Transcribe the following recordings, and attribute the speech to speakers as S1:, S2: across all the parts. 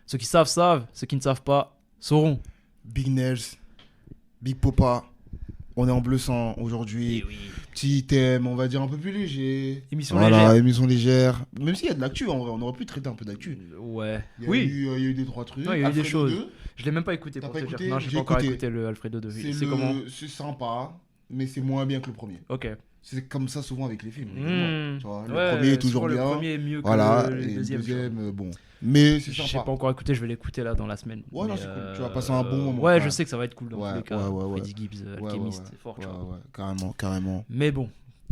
S1: Ceux qui savent, savent. Ceux qui ne savent pas, sauront.
S2: Big Nels, Big Popa. On est en bleu sang aujourd'hui.
S1: Et oui.
S2: Petit thème, on va dire un peu plus léger.
S1: Émission
S2: Voilà,
S1: légère.
S2: émission légère. Même s'il y a de l'actu, en vrai, on aurait pu traiter un peu d'actu.
S1: Ouais.
S2: Il y a
S1: Oui.
S2: eu des 3 trucs.
S1: Non, il y a eu des
S2: Alfredo
S1: choses.
S2: 2,
S1: Je l'ai même pas écouté
S2: T'as
S1: pour
S2: pas
S1: te dire.
S2: écouté?
S1: Non, j'ai
S2: J'ai
S1: pas encore
S2: écouté.
S1: écouté le Alfredo 2. C'est comment?
S2: C'est sympa, mais c'est moins bien que le premier.
S1: Ok.
S2: C'est comme ça souvent avec les films.
S1: Mmh.
S2: Tu vois,
S1: Ouais,
S2: le premier est toujours
S1: souvent,
S2: bien.
S1: Le premier est mieux que
S2: Voilà,
S1: le
S2: et
S1: deuxième.
S2: le deuxième, bon. Mais c'est
S1: Je sais
S2: sympa.
S1: pas encore écouté, je vais l'écouter là dans la semaine.
S2: Ouais, non,
S1: Mais,
S2: c'est cool. Tu vas passer un bon moment,
S1: Ouais,
S2: quand
S1: je
S2: même.
S1: sais que ça va être cool dans
S2: Ouais,
S1: tous les cas.
S2: ouais.
S1: Freddie Gibbs,
S2: Ouais,
S1: Alchemist,
S2: ouais,
S1: c'est fort,
S2: ouais,
S1: tu vois.
S2: ouais, carrément.
S1: Mais bon,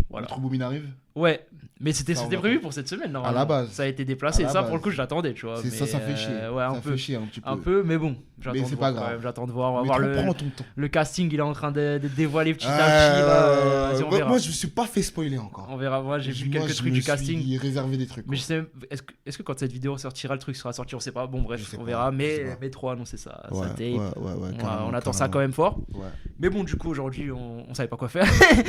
S1: voilà.
S2: Le Trou Boumine arrive.
S1: Ouais, mais c'était
S2: Ça, on va
S1: prévu
S2: pas-
S1: pour cette semaine normalement.
S2: À la base.
S1: Ça a été déplacé.
S2: À la
S1: Ça,
S2: base.
S1: pour le coup, je l'attendais, tu vois.
S2: C'est
S1: mais,
S2: ça fait chier.
S1: Ouais, un
S2: Ça
S1: peu.
S2: fait chier un petit peu.
S1: Un peu, mais bon. J'attends
S2: Mais
S1: de
S2: c'est
S1: voir
S2: pas
S1: quand
S2: grave.
S1: même, j'attends de voir. On va
S2: Mais
S1: voir
S2: prends ton temps.
S1: le casting. Il est en train de dévoiler petit à
S2: Ouais,
S1: petit. Là, vas-y, on
S2: ouais,
S1: verra.
S2: moi, je me suis pas fait spoiler encore.
S1: On verra. Moi, j'ai vu
S2: Moi,
S1: quelques
S2: je
S1: trucs
S2: me
S1: du
S2: suis
S1: casting.
S2: réservé des trucs.
S1: Mais je sais même, est-ce que quand cette vidéo sortira, le truc sera sorti, on sait pas. Bon,
S2: Je
S1: bref,
S2: sais
S1: on
S2: pas,
S1: verra.
S2: je sais pas.
S1: Mais trop annoncé ça.
S2: Ouais,
S1: Ça tape.
S2: ouais, carrément,
S1: On attend ça
S2: carrément.
S1: quand même fort.
S2: Ouais.
S1: Mais bon, du coup, aujourd'hui, on savait pas quoi faire.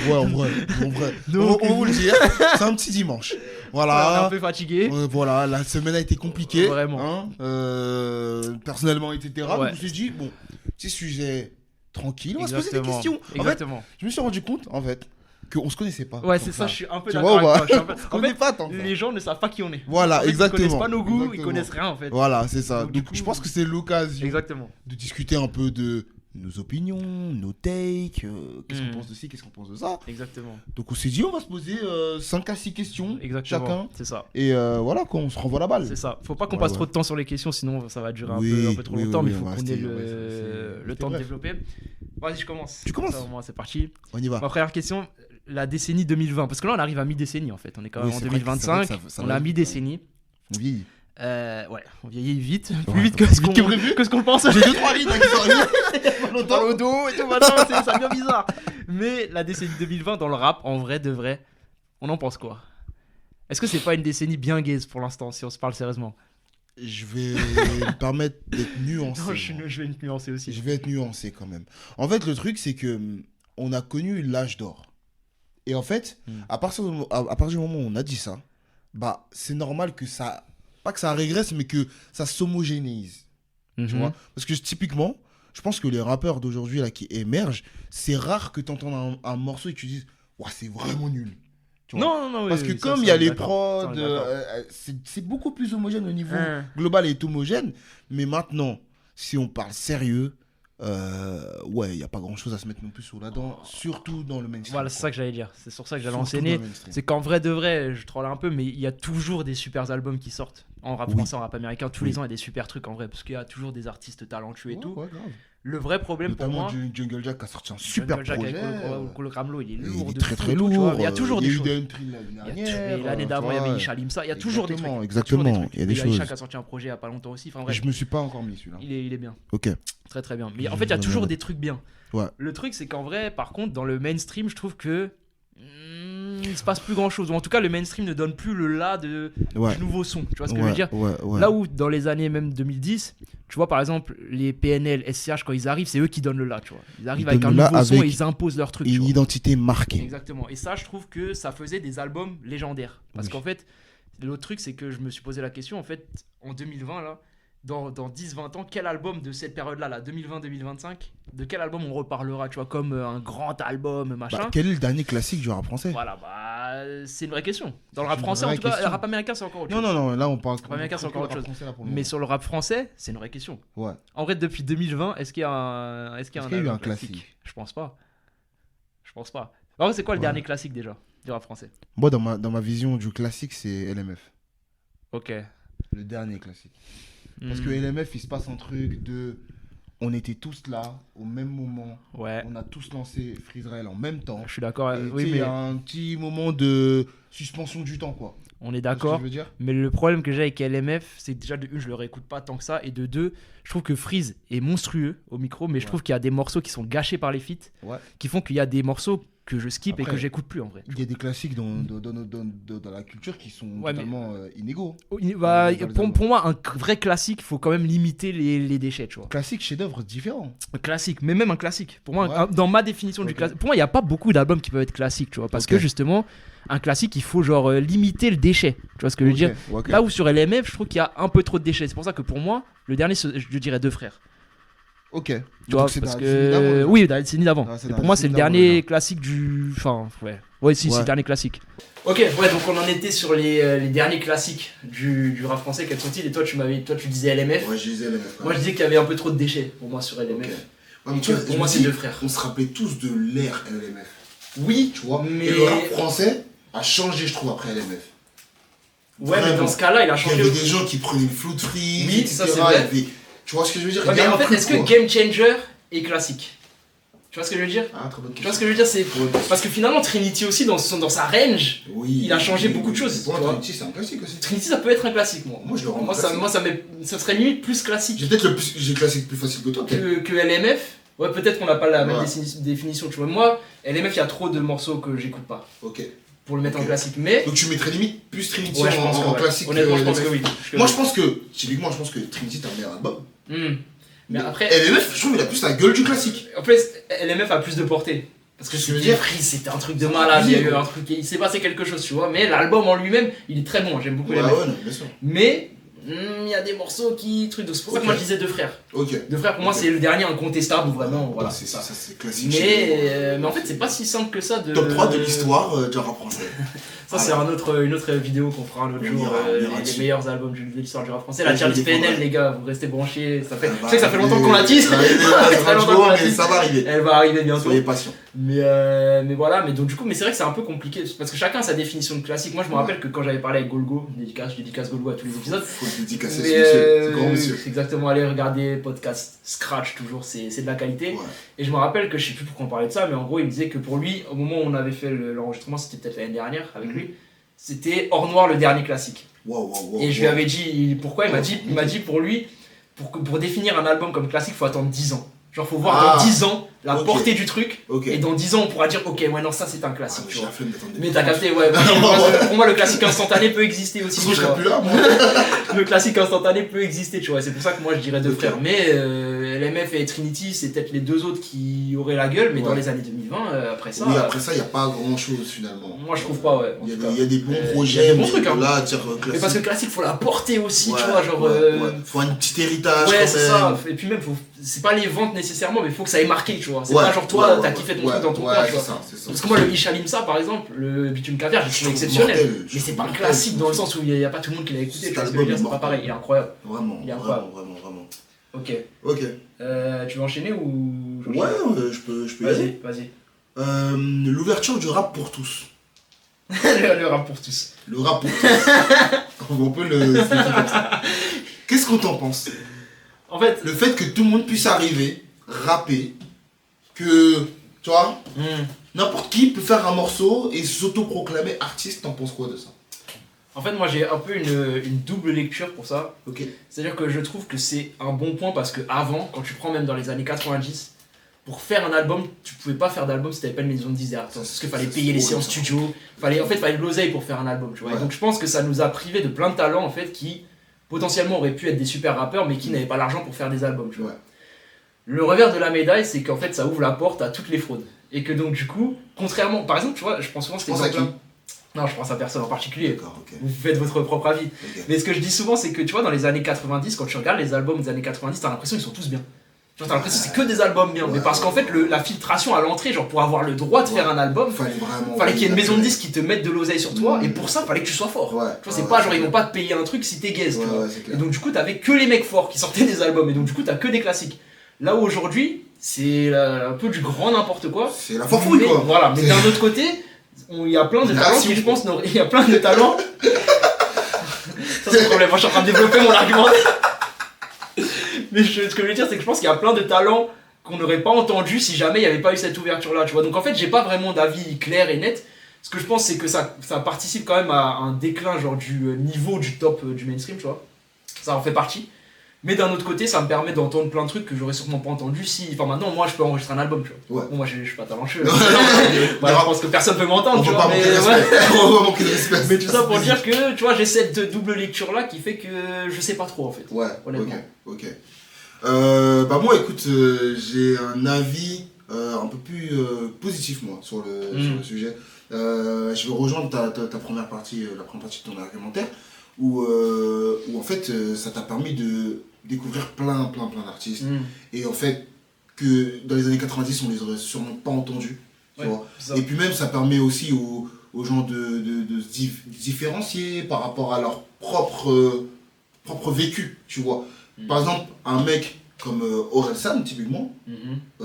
S2: Ouais, en vrai.
S1: Donc,
S2: on va vous le dire, c'est un petit dimanche.
S1: On est un
S2: Voilà.
S1: peu fatigué.
S2: Voilà, la semaine a été compliquée.
S1: Vraiment.
S2: Hein, personnellement, etc.
S1: Ouais.
S2: Donc, je me suis dit, bon, petit sujet tranquille, on va se poser des
S1: Exactement.
S2: questions. En fait,
S1: Exactement.
S2: je me suis rendu compte, en fait, qu'on se connaissait pas.
S1: Ouais, c'est
S2: Donc
S1: ça,
S2: là,
S1: je suis un peu
S2: tu
S1: d'accord
S2: vois,
S1: avec toi.
S2: on
S1: En
S2: connaît
S1: fait,
S2: pas tant que ça.
S1: les gens ne savent pas qui on est.
S2: Voilà,
S1: En fait,
S2: exactement.
S1: Ils connaissent pas nos goûts, ils
S2: Exactement.
S1: connaissent rien en fait.
S2: Voilà, c'est ça.
S1: Donc, du
S2: Donc,
S1: coup-
S2: je pense que c'est l'occasion
S1: Exactement.
S2: de discuter un peu de nos opinions, nos takes, qu'est-ce qu'on
S1: Mm.
S2: pense de ci, qu'est-ce qu'on pense de ça.
S1: Exactement.
S2: Donc, on s'est dit, on va se poser 5 à 6 questions
S1: Exactement.
S2: chacun.
S1: C'est ça.
S2: Et voilà, qu'on se renvoie la balle.
S1: C'est ça. Faut pas qu'on
S2: Ouais,
S1: passe
S2: ouais.
S1: trop de temps sur les questions, sinon ça va durer
S2: Oui,
S1: un peu trop
S2: oui,
S1: longtemps.
S2: oui,
S1: mais il
S2: on
S1: faut
S2: va
S1: qu'on
S2: rester-
S1: ait
S2: ouais, c'est-
S1: le temps de
S2: bref.
S1: développer. Vas-y, je commence.
S2: Tu commences.
S1: Ça, moi, c'est parti.
S2: On y va.
S1: Ma première question, la décennie 2020. Parce que là, on arrive à mi-décennie en fait. On est quand même
S2: Oui,
S1: en
S2: c'est vrai que-
S1: 2025.
S2: c'est vrai que ça
S1: On
S2: va
S1: a
S2: vite,
S1: mi-décennie.
S2: On vieillit.
S1: Ouais, on vieillit vite.
S2: Ouais.
S1: Plus vite que ce
S2: Vite que prévu.
S1: qu'on le pense.
S2: J'ai 2-3 rides là, qui sont arrivées.
S1: Dans le dos et tout, maintenant, ça devient bizarre. Mais la décennie 2020 dans le rap, en vrai de vrai, on en pense quoi? Est-ce que c'est pas une décennie bien gaze pour l'instant, si on se parle sérieusement?
S2: Je vais me permettre d'être nuancé.
S1: Non,
S2: moi.
S1: je vais me nuancer aussi.
S2: Je vais être nuancé quand même. En fait, le truc, c'est que on a connu l'âge d'or. Et en fait, à partir du moment où on a dit ça, bah, c'est normal que ça, pas que ça régresse, mais que ça s'homogénéise. Tu
S1: Mhm.
S2: vois? Parce que typiquement, je pense que les rappeurs d'aujourd'hui là qui émergent, c'est rare que tu entendes un morceau et que tu dises, ouais, c'est vraiment nul. Tu vois?
S1: Non,
S2: Parce
S1: oui,
S2: que
S1: oui,
S2: comme
S1: ça,
S2: il y a
S1: on est
S2: les
S1: d'accord. Ça,
S2: prods,
S1: on est d'accord.
S2: c'est beaucoup plus homogène au niveau
S1: Hein.
S2: global est homogène. Mais maintenant, si on parle sérieux, ouais, il n'y a pas grand chose à se mettre non plus sous la dent, surtout dans le mainstream.
S1: Voilà, c'est
S2: quoi.
S1: ça que j'allais dire. C'est sur ça que j'allais
S2: Surtout
S1: enseigner.
S2: dans le mainstream.
S1: C'est qu'en vrai de vrai, je troll un peu, mais il y a toujours des super albums qui sortent. En rap
S2: Oui.
S1: français, en rap américain, tous
S2: Oui.
S1: les ans, il y a des super trucs en vrai. Parce qu'il y a toujours des artistes talentueux et
S2: Ouais,
S1: tout.
S2: ouais, grave.
S1: Le vrai problème pour
S2: Notamment
S1: moi.
S2: Jungle Jack a sorti un super
S1: Jungle Jack
S2: projet.
S1: avec Colo Gramlo, il est lourd.
S2: Il est
S1: de
S2: très
S1: fou
S2: très
S1: et tout, tu vois,
S2: lourd.
S1: mais il y a toujours
S2: il
S1: des
S2: y a eu
S1: choses.
S2: des Entry l'année
S1: Il y a
S2: dernière.
S1: et l'année d'avant, il y avait Isha Limsa. Il y a toujours des trucs.
S2: Exactement,
S1: Il y a toujours des
S2: exactement.
S1: trucs.
S2: Il y a des
S1: Il y a Isha
S2: choses.
S1: qui a sorti un projet il y a pas longtemps aussi. Enfin
S2: Et
S1: bref,
S2: je me suis pas encore mis celui-là.
S1: il est bien.
S2: Ok.
S1: Très très bien. Mais en fait, il y a
S2: Je
S1: toujours
S2: regarde.
S1: des trucs bien.
S2: Ouais.
S1: Le truc, c'est qu'en vrai, par contre, dans le mainstream, je trouve que il se passe plus grand chose. Ou en tout cas, le mainstream ne donne plus le là
S2: Ouais.
S1: du nouveau son. Tu vois ce que je
S2: Ouais,
S1: veux dire?
S2: ouais.
S1: Là où dans les années même 2010, tu vois par exemple les PNL, SCH quand ils arrivent, c'est eux qui donnent le là, tu vois. Ils arrivent
S2: Ils
S1: avec un
S2: donnent le là
S1: nouveau son et
S2: avec
S1: ils imposent leur truc. tu
S2: Une
S1: vois.
S2: identité marquée.
S1: Exactement. Et ça, je trouve que ça faisait des albums légendaires. Parce
S2: Oui.
S1: qu'en fait, l'autre truc, c'est que je me suis posé la question, en fait, en 2020, là, dans 10-20 ans, quel album de cette période-là, là, 2020-2025, de quel album on reparlera, tu vois, comme un grand album, machin.
S2: Bah, quel est le dernier classique du rap français?
S1: Voilà, bah, c'est une vraie question. Dans le
S2: C'est
S1: rap
S2: une
S1: français, en
S2: vraie
S1: tout cas, le
S2: question.
S1: rap américain, c'est encore autre
S2: Non,
S1: chose.
S2: non, là on parle.
S1: Rap américain, c'est encore autre chose.
S2: Français, là, pour le
S1: Mais
S2: moment.
S1: sur le rap français, c'est une vraie question.
S2: Ouais.
S1: En vrai, depuis 2020, est-ce qu'il y a un,
S2: Est-ce qu'il y a eu
S1: album
S2: un classique?
S1: Je pense pas. Je pense pas. En vrai, c'est quoi le
S2: Ouais.
S1: dernier classique déjà du rap français?
S2: Moi, dans ma vision du classique, c'est LMF.
S1: Ok.
S2: Le dernier classique. Parce
S1: Hmm.
S2: que LMF, il se passe un truc de. On était tous là, au même moment.
S1: Ouais,
S2: On a tous lancé Freezerail en même temps.
S1: je suis d'accord.
S2: Et tu
S1: Oui,
S2: sais, il
S1: mais
S2: y a un petit moment de suspension du temps, quoi.
S1: on est
S2: Tu vois ce que
S1: d'accord.
S2: je veux dire?
S1: Mais le problème que j'ai avec LMF, c'est que déjà de une, je le réécoute pas tant que ça. Et de deux, je trouve que Freeze est monstrueux au micro, mais je
S2: Ouais.
S1: trouve qu'il y a des morceaux qui sont gâchés par les feats,
S2: Ouais.
S1: qui font qu'il y a des morceaux que je skip et
S2: Après,
S1: que j'écoute plus en vrai.
S2: Il y a des classiques dans la culture qui sont
S1: Ouais, mais-
S2: totalement inégaux.
S1: Bah,
S2: dans les albums.
S1: pour moi, un vrai classique, il faut quand même limiter les déchets, tu vois.
S2: Classique, chef-d'œuvre différent.
S1: Un classique, mais même un classique. Pour moi,
S2: Ouais.
S1: dans ma définition du
S2: Ok.
S1: classique, pour moi, il n'y a pas beaucoup d'albums qui peuvent être classiques, tu vois. Parce
S2: Ok.
S1: que justement, un classique, il faut genre limiter le déchet. Tu vois ce que je veux dire?
S2: Ok.
S1: Là où sur LMF, je trouve qu'il y a un peu trop de déchets. C'est pour ça que pour moi, le dernier, je dirais Deux Frères.
S2: Ok.
S1: Tu
S2: Donc
S1: vois,
S2: c'est
S1: parce
S2: dans la décennie d'avant,
S1: que.
S2: là.
S1: Oui, dans la décennie d'avant.
S2: Ah, c'est
S1: Et
S2: dans
S1: pour
S2: la
S1: moi, c'est le
S2: décennie d'avant,
S1: dernier
S2: là.
S1: classique du. Enfin, ouais. Ouais, si, c'est
S2: Ouais.
S1: le dernier classique. Ok, ouais, donc on en était sur les derniers classiques du rap français. Quels sont-ils? Et toi, tu disais LMF.
S2: Ouais, je disais LMF.
S1: Moi, je disais qu'il y avait un peu trop de déchets pour moi sur LMF.
S2: Ok. Ouais, mais tu vois,
S1: Pour
S2: je
S1: moi,
S2: me
S1: c'est
S2: dis,
S1: Deux Frères.
S2: on se rappelait tous de l'ère LMF.
S1: Oui,
S2: Tu vois.
S1: mais.
S2: Et le rap français a changé, je trouve, après LMF.
S1: Ouais, mais dans
S2: Vraiment.
S1: ce cas-là, il a
S2: Il y
S1: changé.
S2: avait des gens qui prenaient le flou de fric,
S1: Oui,
S2: etc.
S1: ça, c'est vrai.
S2: Il y avait- Tu vois ce que je veux dire?
S1: Ouais,
S2: Il y
S1: mais
S2: a
S1: en
S2: un
S1: fait,
S2: truc,
S1: est-ce que
S2: quoi.
S1: Game Changer est classique? Tu vois ce que je veux dire?
S2: Ah, très bonne
S1: Tu vois
S2: question.
S1: ce que je veux dire? C'est. Parce que finalement, Trinity aussi, dans sa range,
S2: Oui.
S1: il a changé beaucoup de choses,
S2: Pour
S1: tu
S2: moi,
S1: vois.
S2: Trinity, c'est un classique aussi.
S1: Trinity, ça peut être un classique, moi.
S2: Moi, je le rends
S1: Moi,
S2: classique.
S1: ça serait limite plus classique
S2: J'ai le classique plus facile que toi, peut-être.
S1: que LMF. Ouais, peut-être qu'on n'a pas la même
S2: Ouais.
S1: définition, tu vois. Moi, LMF, il y a trop de morceaux que j'écoute pas
S2: Ok.
S1: pour le mettre en
S2: Ok.
S1: classique. Mais.
S2: Donc tu mettrais limite plus Trinity
S1: Ouais, je pense
S2: en
S1: que ouais.
S2: classique.
S1: Honnêtement,
S2: que
S1: je pense que
S2: LMF.
S1: oui.
S2: Moi, je pense que, typiquement, je pense que Trinity est un meilleur album.
S1: Hmm. Mais après.
S2: LMF, je trouve qu'il a plus la gueule du classique.
S1: En plus, LMF a plus de portée. Parce que
S2: Ce que je veux
S1: c'était
S2: dire.
S1: Freeze, c'était un truc de malade, il y a eu un truc, il s'est passé quelque chose, tu vois. Mais l'album en lui-même, il est très bon, j'aime beaucoup
S2: Ouais,
S1: LMF.
S2: ouais, non, bien sûr.
S1: Mais il y a des morceaux qui. C'est pour ça que
S2: Ok.
S1: moi je disais Deux Frères.
S2: Ok.
S1: Deux Frères, pour moi,
S2: Ok.
S1: c'est le dernier incontestable, vraiment. Voilà,
S2: c'est
S1: c'est ça.
S2: c'est classique. chez nous.
S1: Mais en fait, c'est pas si simple que ça de.
S2: Top 3 de l'histoire du rap français.
S1: Ça, c'est une autre vidéo qu'on fera un autre
S2: On
S1: jour.
S2: ira
S1: Les
S2: dessus.
S1: meilleurs albums de l'histoire du rap français.
S2: Ouais,
S1: La tier list
S2: je les
S1: PNL,
S2: défendrai.
S1: les gars, vous restez branchés. Ça fait...
S2: Elle
S1: Je
S2: va
S1: sais que ça fait longtemps
S2: arriver.
S1: qu'on la tease.
S2: Ça va arriver,
S1: Ça
S2: ça
S1: fait
S2: va
S1: longtemps
S2: toujours,
S1: qu'on la
S2: mais
S1: tease.
S2: ça va arriver.
S1: Elle va arriver bientôt.
S2: Soyez patients.
S1: Mais voilà, mais donc du coup, mais c'est vrai que c'est un peu compliqué parce que chacun a sa définition de classique. Moi, je me rappelle que quand j'avais parlé avec Golgo, je dédicace Golgo à tous les épisodes.
S2: Faut le dédicacer
S1: Mais,
S2: ce monsieur, ce grand monsieur.
S1: exactement, allez regarder podcast Scratch, toujours, c'est de la qualité.
S2: Ouais.
S1: Et je me rappelle que je sais plus pourquoi on parlait de ça, mais en gros, il me disait que pour lui, au moment où on avait fait l'enregistrement, c'était peut-être l'année dernière avec
S2: Mhm.
S1: lui, c'était Hors Noir le dernier classique.
S2: Waouh, waouh, waouh.
S1: Et je lui avais dit pourquoi, il m'a
S2: Ouais.
S1: dit pour lui, pour définir un album comme classique, faut attendre 10 ans. Genre, faut voir dans 10 ans la
S2: Ok.
S1: portée du truc,
S2: Ok.
S1: et dans 10 ans, on pourra dire, ok, ouais, non, ça c'est un
S2: Ah,
S1: classique.
S2: mais
S1: tu
S2: j'ai
S1: vois.
S2: la flemme d'attendre des
S1: Mais
S2: temps.
S1: t'as capté, ouais. Pour moi, le classique instantané peut exister aussi.
S2: Sinon,
S1: tu
S2: je serais
S1: vois.
S2: plus là, moi.
S1: Le classique instantané peut exister, tu vois. C'est pour ça que moi je dirais Deux
S2: Ok.
S1: Frères. Mais LMF et Trinity, c'est peut-être les deux autres qui auraient la gueule. Mais dans
S2: Ouais.
S1: les années 2020, après ça.
S2: Oui, après ça, il n'y a pas grand chose finalement.
S1: Moi je trouve pas, ouais. en
S2: Il y a
S1: tout
S2: des-
S1: cas.
S2: il y a des bons
S1: Il y a
S2: projets,
S1: des bons
S2: mais
S1: trucs, hein.
S2: de là, dire
S1: Mais
S2: classique.
S1: parce que classique, faut la porter aussi,
S2: Ouais,
S1: tu vois. Genre.
S2: ouais. Faut un petit héritage.
S1: Ouais,
S2: quand
S1: c'est
S2: même.
S1: ça. Et puis même, c'est pas les ventes nécessairement, mais il faut que ça ait marqué, tu vois. C'est
S2: Ouais,
S1: pas genre toi,
S2: ouais,
S1: t'as
S2: ouais,
S1: kiffé ton
S2: ouais,
S1: truc dans ton
S2: ouais,
S1: coin, tu
S2: c'est
S1: vois.
S2: ça, c'est ça.
S1: Parce que moi, le Ishalimsa, par exemple, le Bitume Caviar, j'ai trouvé exceptionnel.
S2: Mortel,
S1: Mais c'est pas un classique dans le sens où il n'y a pas tout le monde qui l'a écouté.
S2: Cet
S1: Tu vois ce que je
S2: album
S1: veux dire,
S2: est
S1: c'est pas
S2: mortel.
S1: pareil. Il est incroyable.
S2: Vraiment,
S1: Il est
S2: vraiment,
S1: incroyable.
S2: vraiment, vraiment.
S1: Ok.
S2: Ok.
S1: Tu veux enchaîner ou. j'enchaîne?
S2: Ouais, je peux y aller.
S1: Vas-y.
S2: L'ouverture du rap pour tous.
S1: Le rap pour tous.
S2: Le rap pour tous. On peut le définir comme ça. Qu'est-ce qu'on t'en pense?
S1: En fait.
S2: Le fait que tout le monde puisse arriver, rapper, que, tu vois, n'importe qui peut faire un morceau et s'auto-proclamer artiste, t'en penses quoi de ça?
S1: En fait, moi j'ai un peu une double lecture pour ça.
S2: Ok.
S1: C'est-à-dire que je trouve que c'est un bon point parce que avant, quand tu prends même dans les années 90, pour faire un album, tu pouvais pas faire d'album si t'avais pas une maison de disques derrière toi. Parce qu'il fallait
S2: c'est
S1: payer les
S2: horrible,
S1: séances
S2: ça.
S1: studio, fallait de l'oseille pour faire un album, tu vois. Et
S2: Ouais.
S1: donc je pense que ça nous a privés de plein de talents en fait qui potentiellement auraient pu être des super rappeurs mais qui n'avaient pas l'argent pour faire des albums, tu vois.
S2: Ouais.
S1: Le revers de la médaille, c'est qu'en fait ça ouvre la porte à toutes les fraudes. Et que donc du coup, contrairement, par exemple, tu vois, je prends souvent cet
S2: Tu penses à
S1: exemple-là. Non, je pense à personne en particulier.
S2: D'accord, ok.
S1: Vous faites votre propre avis.
S2: Ok.
S1: Mais ce que je dis souvent, c'est que tu vois, dans les années 90, quand tu regardes les albums des années 90, t'as l'impression qu'ils sont tous bien. Tu vois, t'as l'impression que c'est que des albums bien. Mais
S2: Ouais,
S1: parce qu'en fait, la filtration à l'entrée, genre pour avoir le droit de faire un album, fallait qu'il y ait une maison de disques qui te mette de l'oseille sur toi. Et pour ça, fallait que tu sois fort.
S2: Ouais.
S1: Tu vois, c'est pas genre ils vont pas te payer un truc si t'es gaze. tu vois.
S2: Ouais, c'est
S1: Et
S2: clair.
S1: donc du coup, t'avais que les mecs forts qui sortaient des albums. Et donc du coup, t'as que des classiques. Là où aujourd'hui, c'est un peu du grand n'importe quoi.
S2: C'est la forfouille,
S1: Mais-
S2: quoi.
S1: Voilà, mais d'un autre côté, il y a plein de
S2: La
S1: talents
S2: racisme.
S1: qui, je pense, il y a plein de talents. Ça, c'est le problème. Moi, je suis en train de développer mon argument. Mais ce que je veux dire, c'est que je pense qu'il y a plein de talents qu'on n'aurait pas entendu si jamais il n'y avait pas eu cette ouverture-là, tu vois. Donc en fait, j'ai pas vraiment d'avis clair et net. Ce que je pense, c'est que ça participe quand même à un déclin, genre du niveau du top du mainstream, tu vois. Ça en fait partie. Mais d'un autre côté, ça me permet d'entendre plein de trucs que j'aurais sûrement pas entendu si. Enfin, maintenant, moi, je peux enregistrer un album, tu vois.
S2: Ouais.
S1: Bon, moi, je suis pas talentueux.
S2: Non,
S1: Je pense que personne peut m'entendre,
S2: on
S1: tu
S2: va
S1: vois.
S2: pas manquer de respect. On va manquer de respect.
S1: Mais tout ça pour dire que, tu vois, j'ai cette double lecture là qui fait que je sais pas trop en fait.
S2: Ouais,
S1: honnêtement.
S2: ok. Bah moi, écoute, j'ai un avis un peu plus positif, moi, sur le sujet. Je veux rejoindre ta première partie, la première partie de ton argumentaire, où en fait, ça t'a permis de découvrir plein d'artistes. Et en fait, que dans les années 90, on les aurait sûrement pas entendus. Tu vois. Et puis même, ça permet aussi aux gens de se différencier par rapport à leur propre vécu, tu vois. Par exemple, un mec comme Orelsan, typiquement, je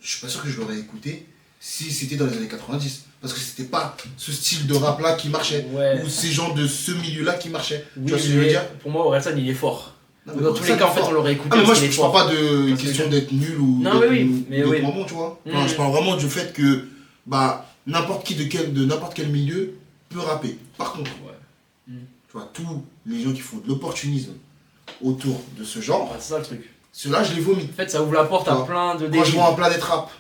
S2: suis pas sûr que je l'aurais écouté si c'était dans les années 90. Parce que c'était pas ce style de rap là qui marchait, ou ces gens de ce milieu là qui marchaient.
S1: Oui,
S2: tu vois ce que je veux dire?
S1: Pour moi, Orelsan il est fort.
S2: Non,
S1: Dans tous les cas, en fait, on l'aurait écouté.
S2: Mais moi,
S1: parce qu'il
S2: je
S1: est
S2: parle
S1: fort.
S2: pas de question d'être nul ou
S1: Non,
S2: d'être moins bon, tu vois. Enfin, je parle vraiment du fait que bah, n'importe qui de n'importe quel milieu peut rapper. Par contre, tu vois, tous les gens qui font de l'opportunisme autour de ce genre,
S1: C'est ça le truc.
S2: ceux-là, je les vomis.
S1: En fait, ça ouvre la porte à plein de
S2: Quand
S1: dérives.
S2: je vois un Planet Rap,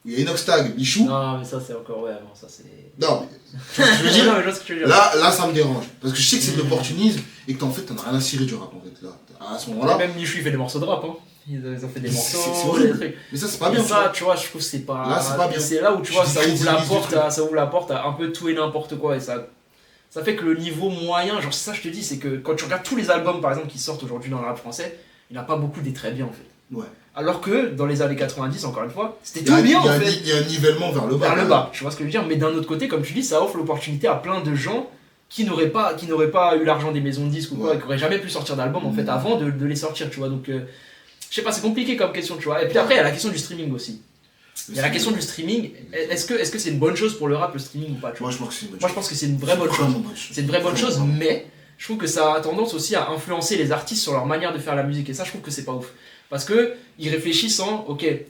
S2: où il y a Inoxtag, Michou,
S1: Non, mais ça, c'est encore. Ouais, bon, ça, c'est.
S2: non, mais tu vois ce que je veux dire?
S1: Non, mais je vois ce que tu veux dire.
S2: Là, ça me dérange. Parce que je sais que c'est de l'opportunisme et que t'en fait, t'en as rien à cirer du rap en fait. Là, à ce moment-là.
S1: Même Michou, il fait des morceaux de rap. Hein. Ils ont fait des morceaux.
S2: C'est horrible.
S1: des trucs.
S2: Mais ça, c'est pas
S1: Et
S2: bien.
S1: ça, tu vois, je trouve que c'est pas.
S2: Là, c'est pas bien.
S1: C'est là où tu vois,
S2: Je
S1: ça ouvre la
S2: décrédibilise le
S1: porte
S2: truc.
S1: ça ouvre la porte à un peu tout et n'importe quoi. Et ça fait que le niveau moyen, genre, ça, je te dis, c'est que quand tu regardes tous les albums, par exemple, qui sortent aujourd'hui dans le rap français, il n'y en a pas beaucoup des très bien en fait.
S2: Ouais.
S1: Alors que dans les années 90, encore une fois, c'était
S2: Il y a
S1: tout bien en
S2: un-
S1: fait.
S2: il y a un nivellement vers le bas.
S1: Vers le bas, tu vois ce que je veux dire. Mais d'un autre côté, comme tu dis, ça offre l'opportunité à plein de gens qui n'auraient pas eu l'argent des maisons de disques ou quoi,
S2: Ouais.
S1: et qui n'auraient jamais pu sortir d'album en fait avant de les sortir, tu vois. Donc, je sais pas, c'est compliqué comme question, tu vois. Et puis après, il y a la question du streaming aussi. Il y a la question du streaming. Est-ce que c'est une bonne chose pour le rap, le streaming ou pas, tu vois.
S2: Moi, je pense que c'est une bonne
S1: Moi, je pense que c'est une vraie bonne chose.
S2: Vraiment bonne chose.
S1: C'est une vraie bonne chose,
S2: Vraiment.
S1: mais je trouve que ça a tendance aussi à influencer les artistes sur leur manière de faire la musique. Et ça, je trouve que c'est pas ouf. Parce que ils réfléchissent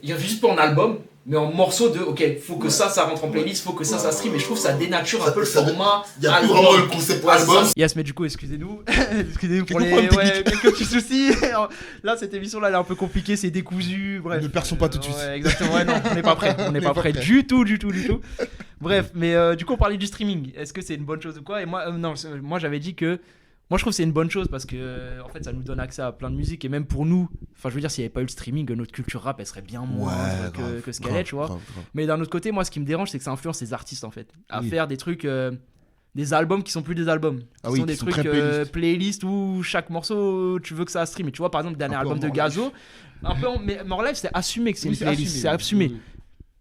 S1: ils réfléchissent pas en album, mais en morceaux de, faut que ça rentre en playlist, faut que ça stream. Et je trouve que ça dénature un peu le format.
S2: Il y a plus vraiment le concept album.
S1: Yes, mais du coup, excusez-nous. Excusez-nous pour
S2: Quelques
S1: les
S2: problèmes techniques.
S1: quelques petits soucis. Là, cette émission-là, elle est un peu compliquée, c'est décousu. Bref.
S2: Ne perçons pas tout de suite.
S1: Ouais, exactement, ouais, non, on n'est pas prêt. On n'est pas prêt du tout. Bref, mais du coup, on parlait du streaming. Est-ce que c'est une bonne chose ou quoi? Et moi, non, moi j'avais dit que. Moi, je trouve que c'est une bonne chose parce que en fait, ça nous donne accès à plein de musique et même pour nous, enfin, je veux dire, s'il n'y avait pas eu le streaming, notre culture rap, elle serait bien moins que ce qu'elle est, tu vois.
S2: Grave.
S1: Mais d'un autre côté, moi, ce qui me dérange, c'est que ça influence les artistes en fait à
S2: Oui.
S1: faire des trucs, des albums qui sont plus des albums,
S2: Ah
S1: qui
S2: oui,
S1: sont des
S2: qui sont
S1: trucs
S2: très
S1: playlist où chaque morceau, tu veux que ça stream. Et tu vois, par exemple, le dernier
S2: Un peu
S1: album de
S2: en More Life.
S1: Gazo, mais More Life, c'est assumé que c'est
S2: Oui,
S1: une playlist, c'est assumé.
S2: Oui.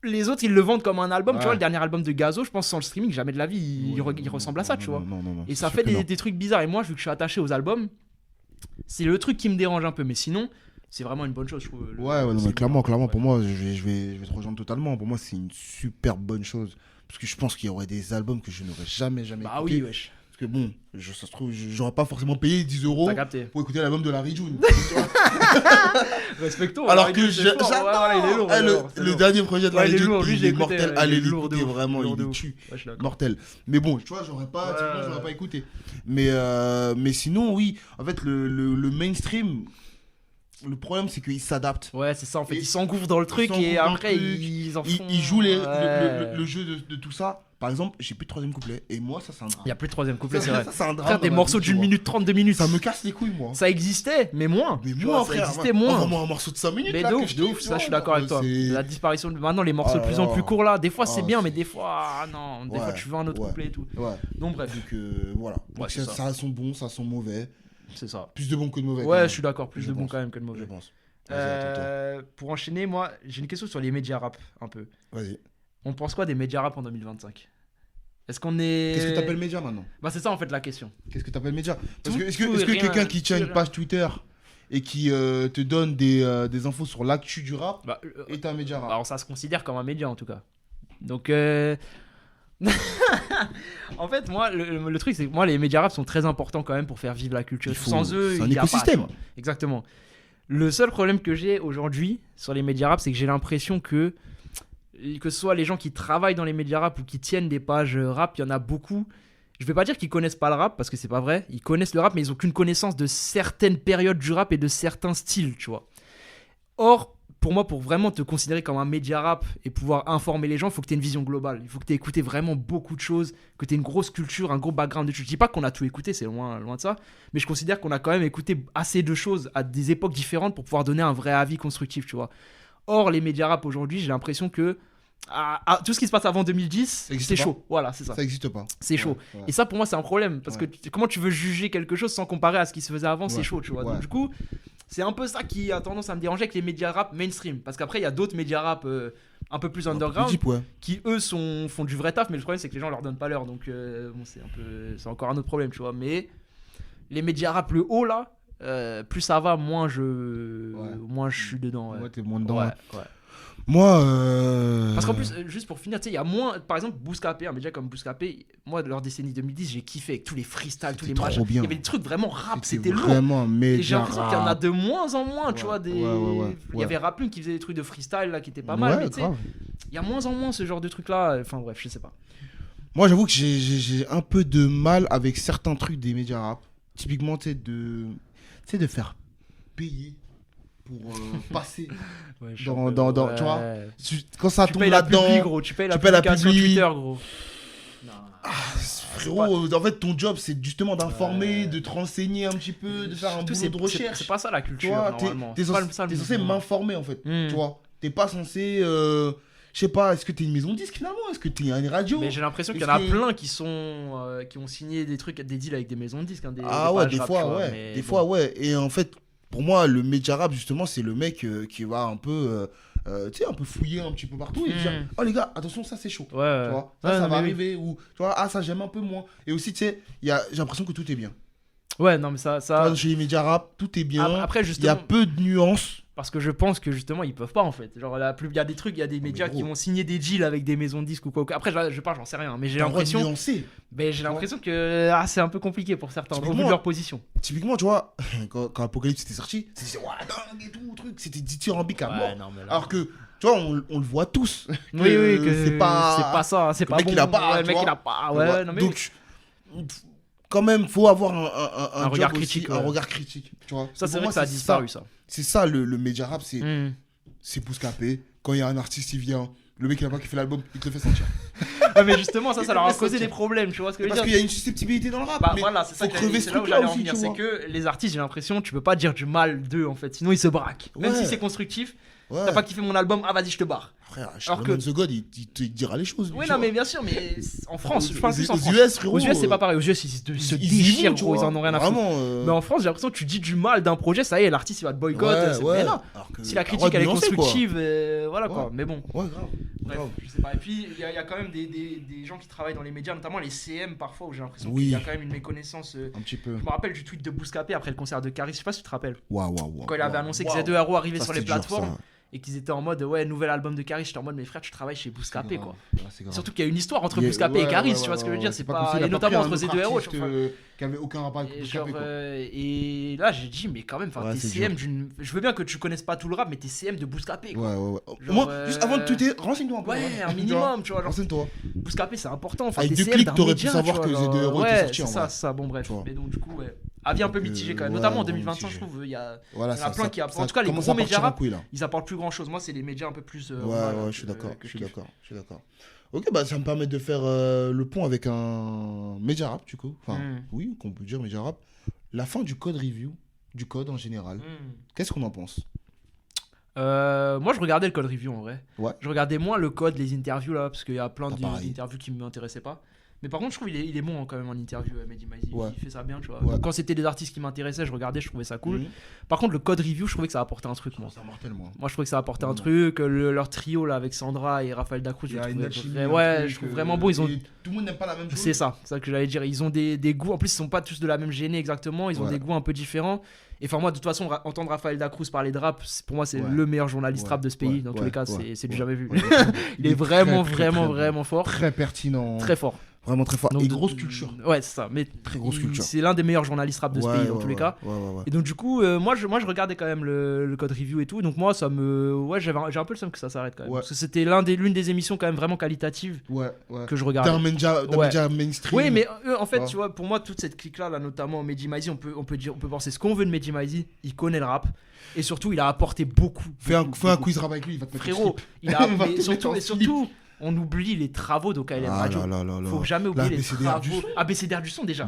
S1: Les autres, ils le vendent comme un album. Tu
S2: Ouais.
S1: vois, le dernier album de Gazo, je pense sans le streaming, jamais de la vie, il ressemble à ça, tu vois.
S2: Non.
S1: Et
S2: c'est
S1: ça
S2: sûr
S1: fait
S2: que non.
S1: des trucs bizarres. Et moi, vu que je suis attaché aux albums, c'est le truc qui me dérange un peu. Mais sinon, c'est vraiment une bonne chose, je trouve.
S2: Ouais, non, mais clairement, pour moi, je vais te rejoindre totalement. Pour moi, c'est une super bonne chose. Parce que je pense qu'il y aurait des albums que je n'aurais jamais
S1: Bah
S2: écoutés.
S1: oui, wesh.
S2: Parce que bon, ça se trouve, j'aurais pas forcément payé 10 euros
S1: T'as capté.
S2: pour écouter l'album de Larry June.
S1: Respectons.
S2: Alors
S1: Larry
S2: que
S1: June, c'est fort.
S2: j'adore.
S1: Ouais, il est lourd.
S2: Ah,
S1: il est lourd, c'est
S2: le
S1: lourd.
S2: dernier projet de
S1: Ouais,
S2: Larry
S1: il est
S2: June,
S1: lourd. Lui, je
S2: il
S1: l'ai
S2: est
S1: écouté,
S2: mortel.
S1: ouais,
S2: Allez
S1: il est lourd de
S2: l'écouter,
S1: ouf.
S2: vraiment,
S1: Lourd de
S2: il est
S1: ouf.
S2: tue.
S1: Ouais, je suis d'accord.
S2: Mortel. Mais bon, tu vois, j'aurais pas, typiquement, j'aurais pas écouté. Mais sinon, oui, en fait, le mainstream, le problème, c'est qu'il s'adapte.
S1: Ouais, c'est ça. En fait,
S2: Et
S1: ils s'engouffrent dans le truc
S2: s'engouffrent
S1: et
S2: dans le
S1: après,
S2: truc.
S1: ils en font.
S2: Ils jouent
S1: Ouais.
S2: le jeu de tout ça. Par exemple, j'ai plus de troisième couplet. Et moi, ça, c'est un drame.
S1: Il y a plus de troisième couplet, c'est vrai.
S2: Ça, c'est un drame.
S1: Frère, des
S2: dans ma
S1: morceaux
S2: vie,
S1: d'une
S2: tu vois.
S1: minute 30, 2 minutes.
S2: Ça me casse les couilles, moi.
S1: Ça existait, mais moins.
S2: Mais
S1: Tu
S2: moi,
S1: vois,
S2: frère,
S1: ça existait moins.
S2: envoie-moi un morceau de 5 minutes.
S1: Mais
S2: là,
S1: de
S2: que
S1: ouf,
S2: je
S1: de
S2: kiffe,
S1: ouf,
S2: tu
S1: ça
S2: vois,
S1: je suis d'accord avec toi.
S2: c'est-
S1: La disparition de. Maintenant, les morceaux
S2: Oh
S1: de plus
S2: là
S1: en plus
S2: là.
S1: courts là, des fois c'est
S2: Oh,
S1: bien, mais
S2: c'est-
S1: des fois, non. Des
S2: Ouais,
S1: fois, tu veux un autre
S2: ouais.
S1: couplet et tout.
S2: Ouais.
S1: Donc, bref,
S2: Donc voilà. Donc,
S1: c'est ça.
S2: ça a son bon, ça a son mauvais.
S1: c'est ça.
S2: Plus de bon que de mauvais. quand
S1: Ouais,
S2: même,
S1: je suis d'accord, plus
S2: Je
S1: de bon
S2: pense.
S1: quand même que de
S2: Je
S1: mauvais.
S2: pense. Vas-y, attends, toi.
S1: Pour enchaîner, moi, j'ai une question sur les médias rap, un peu.
S2: Vas-y.
S1: On pense quoi des médias rap en 2025? Est-ce qu'on est.
S2: Qu'est-ce que t'appelles média maintenant?
S1: Bah, c'est ça en fait la question.
S2: Qu'est-ce que t'appelles média? Parce
S1: Tout-
S2: que est-ce que,
S1: tout
S2: est-ce
S1: et
S2: que
S1: rien,
S2: quelqu'un qui
S1: tout
S2: tient
S1: et
S2: une
S1: rien.
S2: page Twitter et qui te donne des infos sur l'actu du rap
S1: Bah,
S2: est un média rap?
S1: alors, ça se considère comme un média en tout cas. Donc, en fait, moi, le truc, c'est que moi, les médias rap sont très importants quand même pour faire vivre la culture.
S2: Il faut-
S1: Sans eux,
S2: c'est un
S1: il y a pas,
S2: écosystème.
S1: tu vois. Exactement. Le seul problème que j'ai aujourd'hui sur les médias rap, c'est que j'ai l'impression que ce soit les gens qui travaillent dans les médias rap ou qui tiennent des pages rap, il y en a beaucoup. je vais pas dire qu'ils connaissent pas le rap parce que c'est pas vrai. Ils connaissent le rap, mais ils ont qu'une connaissance de certaines périodes du rap et de certains styles, tu vois. Or, pour moi, pour vraiment te considérer comme un média rap et pouvoir informer les gens, il faut que tu aies une vision globale. Il faut que tu aies écouté vraiment beaucoup de choses, que tu aies une grosse culture, un gros background. Je dis pas qu'on a tout écouté, c'est loin de ça, mais je considère qu'on a quand même écouté assez de choses à des époques différentes pour pouvoir donner un vrai avis constructif, tu vois. Or, les médias rap aujourd'hui, j'ai l'impression que tout ce qui se passe avant 2010, c'est chaud. Voilà, c'est ça.
S2: Ça n'existe pas.
S1: C'est chaud. Et ça, pour moi, c'est un problème. Parce que comment tu veux juger quelque chose sans comparer à ce qui se faisait avant, c'est chaud, tu vois. Donc, du coup, c'est un peu ça qui a tendance à me déranger avec les médias rap mainstream. Parce qu'après, il y a d'autres médias rap un peu plus underground qui, eux, font du vrai taf. Mais le problème, c'est que les gens leur donnent pas l'heure. Donc, bon, c'est encore un autre problème, tu vois. Mais les médias rap, le haut, là, plus ça va, moins je suis dedans.
S2: Moi, t'es moins dedans.
S1: Ouais.
S2: Moi,
S1: Parce qu'en plus, juste pour finir, tu sais, il y a moins. Par exemple, Bouscapé, un média comme Bouscapé, moi, leur décennie 2010, j'ai kiffé avec tous les freestyles, tous les matchs. Il y avait des trucs vraiment rap, c'était lourd.
S2: Vraiment, mais.
S1: Et j'ai l'impression qu'il y en a de moins en moins, tu vois.
S2: Ouais.
S1: Il y avait Rapune qui faisait des trucs de freestyle là qui étaient pas mal, mais tu sais, il y a moins en moins ce genre de trucs là. Enfin, bref, je sais pas.
S2: Moi, j'avoue que j'ai un peu de mal avec certains trucs des médias rap. Typiquement, tu sais, de faire payer pour passer tu vois, quand ça tombe là-dedans,
S1: tu payes la publication Twitter, gros.
S2: Frérot, en fait, ton job, c'est justement d'informer, de te renseigner un petit peu, de faire un boulot de recherche.
S1: C'est pas ça la culture, normalement.
S2: T'es censé m'informer, en fait, tu vois. T'es pas censé... je sais pas, est-ce que t'es une maison de disque finalement? Est-ce que t'es une radio?
S1: Mais j'ai l'impression qu'il y en a plein qui ont signé des trucs, des deals avec des maisons de disques. Des
S2: fois, ouais. Et en fait, pour moi, le média rap, justement, c'est le mec qui va un peu, tu sais, un peu fouiller un petit peu partout et dire, oh les gars, attention, ça c'est chaud. Tu vois, ça va arriver. Ou, tu vois, ça j'aime un peu moins. Et aussi, tu sais, j'ai l'impression que tout est bien.
S1: Ouais, non, mais ça...
S2: Chez les médias rap, tout est bien.
S1: Après, justement...
S2: Il y a peu de nuances.
S1: Parce que je pense que justement ils peuvent pas en fait. Genre il y a des trucs, il y a des médias qui vont signer des deals avec des maisons de disques ou quoi. Après j'en sais rien, mais j'ai l'impression que c'est un peu compliqué pour certains au vu de leur position.
S2: Typiquement, tu vois, quand Apocalypse était sorti, c'était dingue et tout truc, c'était dithyrambique à mort. Alors que tu vois, on le voit tous.
S1: Oui, que c'est pas ça, c'est pas bon.
S2: Le mec il a pas. Donc quand même, faut avoir un
S1: regard critique.
S2: Un regard critique. Tu vois.
S1: Ça, c'est vrai que ça a disparu, ça.
S2: C'est ça le média rap, c'est Bouscapé. Quand il y a un artiste, il vient, le mec il a pas kiffé l'album, il te le fait sentir.
S1: Ouais, mais justement, ça leur a causé des problèmes, tu vois ce que je veux dire.
S2: Parce qu'il y a une susceptibilité dans le rap.
S1: Bah voilà, c'est ça c'est là où j'allais en venir. C'est que les artistes, j'ai l'impression, tu peux pas dire du mal d'eux en fait, sinon ils se braquent. Même si c'est constructif. T'as pas kiffé mon album, vas-y, je te barre.
S2: Frère, alors que The God, il te dira les choses.
S1: Oui, non, mais bien sûr, mais en France, je pense plus en
S2: France. Aux
S1: US, c'est pas pareil. Aux US, ils se déchirent, gros, ils en ont rien à foutre. Mais en France, j'ai l'impression que tu dis du mal d'un projet, ça y est, l'artiste il va te boycott. Mais non, si la critique elle est constructive, voilà quoi. Mais bon.
S2: Ouais, grave.
S1: Bref, je sais pas. Et puis, il y a quand même des gens qui travaillent dans les médias, notamment les CM parfois, où j'ai l'impression qu'il y a quand même une méconnaissance.
S2: Un petit peu.
S1: Je me rappelle du tweet de Bouscapé après le concert de Caris, je sais pas si tu te rappelles.
S2: Quand
S1: il avait annoncé que Z2RO arrivait sur les plateformes. Et qu'ils étaient en mode nouvel album de Caris, j'étais en mode mes frères, tu travailles chez Bouscapé quoi. Surtout qu'il y a une histoire entre Bouscapé et Caris, tu vois ce que je veux dire, c'est pas et notamment entre Z2RO
S2: qui avait aucun rapport avec Bouscapé quoi.
S1: Et là j'ai dit mais quand même t'es CM je veux bien que tu connaisses pas tout le rap mais t'es CM de Bouscapé quoi.
S2: Moi juste avant de tweeter, renseigne-toi un peu.
S1: Ouais, un minimum, tu vois.
S2: Renseigne-toi.
S1: Bouscapé c'est important, enfin
S2: avec 2 clics t'aurais pu savoir que Z2RO était sorti en vrai.
S1: Ouais, c'est ça, bon bref. Mais donc du coup avis un peu mitigé quand même, notamment en 2025 je trouve il y a plein qui apportent, en tout cas les gros médias rap ils apportent plus grand chose. Moi c'est les médias un peu plus
S2: je suis d'accord. Ok, bah ça me permet de faire le pont avec un média rap du coup. Enfin oui, qu'on peut dire média rap. La fin du code review, du code en général. Qu'est-ce qu'on en pense?
S1: Moi je regardais le code review en vrai.
S2: Je
S1: regardais moins le code, les interviews là, parce qu'il y a plein d'interviews qui m'intéressaient pas. Mais par contre, je trouve il est bon quand même en interview, Mehdi Maizi. Il fait ça bien, tu vois. Quand c'était des artistes qui m'intéressaient, je regardais, je trouvais ça cool. Par contre, le code review, je trouvais que ça apportait un truc, moi. Moi, je trouvais que ça apportait un truc. Leur trio là avec Sandra et Raphaël Dacruz, je trouve vraiment beau.
S2: Tout le monde n'aime pas la même chose.
S1: C'est ça que j'allais dire. Ils ont des goûts. En plus, ils sont pas tous de la même génie exactement. Ils ont des goûts un peu différents. Et enfin, moi, de toute façon, entendre Raphaël Dacruz parler de rap, pour moi, c'est le meilleur journaliste rap de ce pays. Dans tous les cas, c'est du jamais vu. Il est vraiment fort.
S2: Très pertinent.
S1: Très fort.
S2: Vraiment très fort.
S1: Donc,
S2: et grosse culture.
S1: Ouais, c'est ça. Mais
S2: Très grosse culture.
S1: c'est l'un des meilleurs journalistes rap de ce pays, dans tous les cas.
S2: Ouais.
S1: Et donc, du coup, moi, je regardais quand même le code review et tout. Donc, moi, ça me. Ouais, j'ai un peu le seum que ça s'arrête quand même.
S2: Ouais.
S1: Parce que c'était l'une des émissions quand même vraiment qualitatives que je regardais.
S2: D'un média mainstream.
S1: Oui, mais eux, en fait,
S2: Ouais.
S1: tu vois, pour moi, toute cette clique-là, là, notamment Mehdi Maizi, on peut penser ce qu'on veut de Mehdi Maizi. Il connaît le rap. Et surtout, il a apporté beaucoup.
S2: Fais un quiz rap avec lui, il va te mettre
S1: Frérot, il a. Mais surtout. On oublie les travaux d'OKLM Radio. Faut jamais oublier les travaux. ABCDR du son déjà.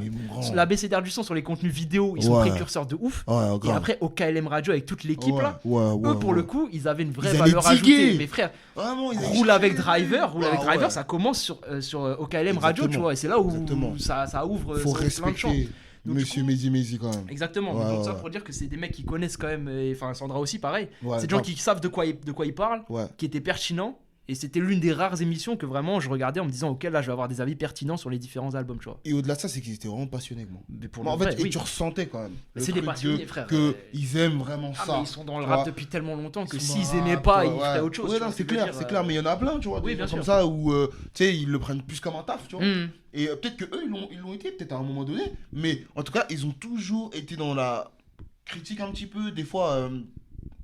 S1: L'ABCDR du son sur les contenus vidéo, ils sont précurseurs de ouf. Et après OKLM Radio avec toute l'équipe là. Eux pour le coup, ils avaient une vraie valeur ajoutée. Mais frère, roule avec Driver, ça commence sur OKLM Radio, tu vois. Et c'est là où ça ouvre
S2: faut
S1: plein de champs. Donc,
S2: Monsieur Mehdi quand même.
S1: Exactement. Donc ça pour dire que c'est des mecs qui connaissent quand même. Enfin Sandra aussi pareil. C'est des gens qui savent de quoi ils parlent, qui étaient pertinents. Et c'était l'une des rares émissions que vraiment je regardais en me disant ok là je vais avoir des avis pertinents sur les différents albums, tu vois.
S2: Et au-delà de ça, c'est qu'ils étaient vraiment passionnés avec moi.
S1: Mais en fait,
S2: et tu ressentais quand même.
S1: C'est des passionnés, frère.
S2: Ils aiment vraiment ça.
S1: Mais ils sont dans le rap depuis tellement longtemps que s'ils aimaient pas, ils feraient autre chose.
S2: Ouais, non, c'est clair, mais il y en a plein, tu vois.
S1: Oui, bien sûr.
S2: Comme ça où tu sais, ils le prennent plus comme un taf, tu vois. Et peut-être que eux ils l'ont été peut-être à un moment donné, mais en tout cas, ils ont toujours été dans la critique un petit peu des fois.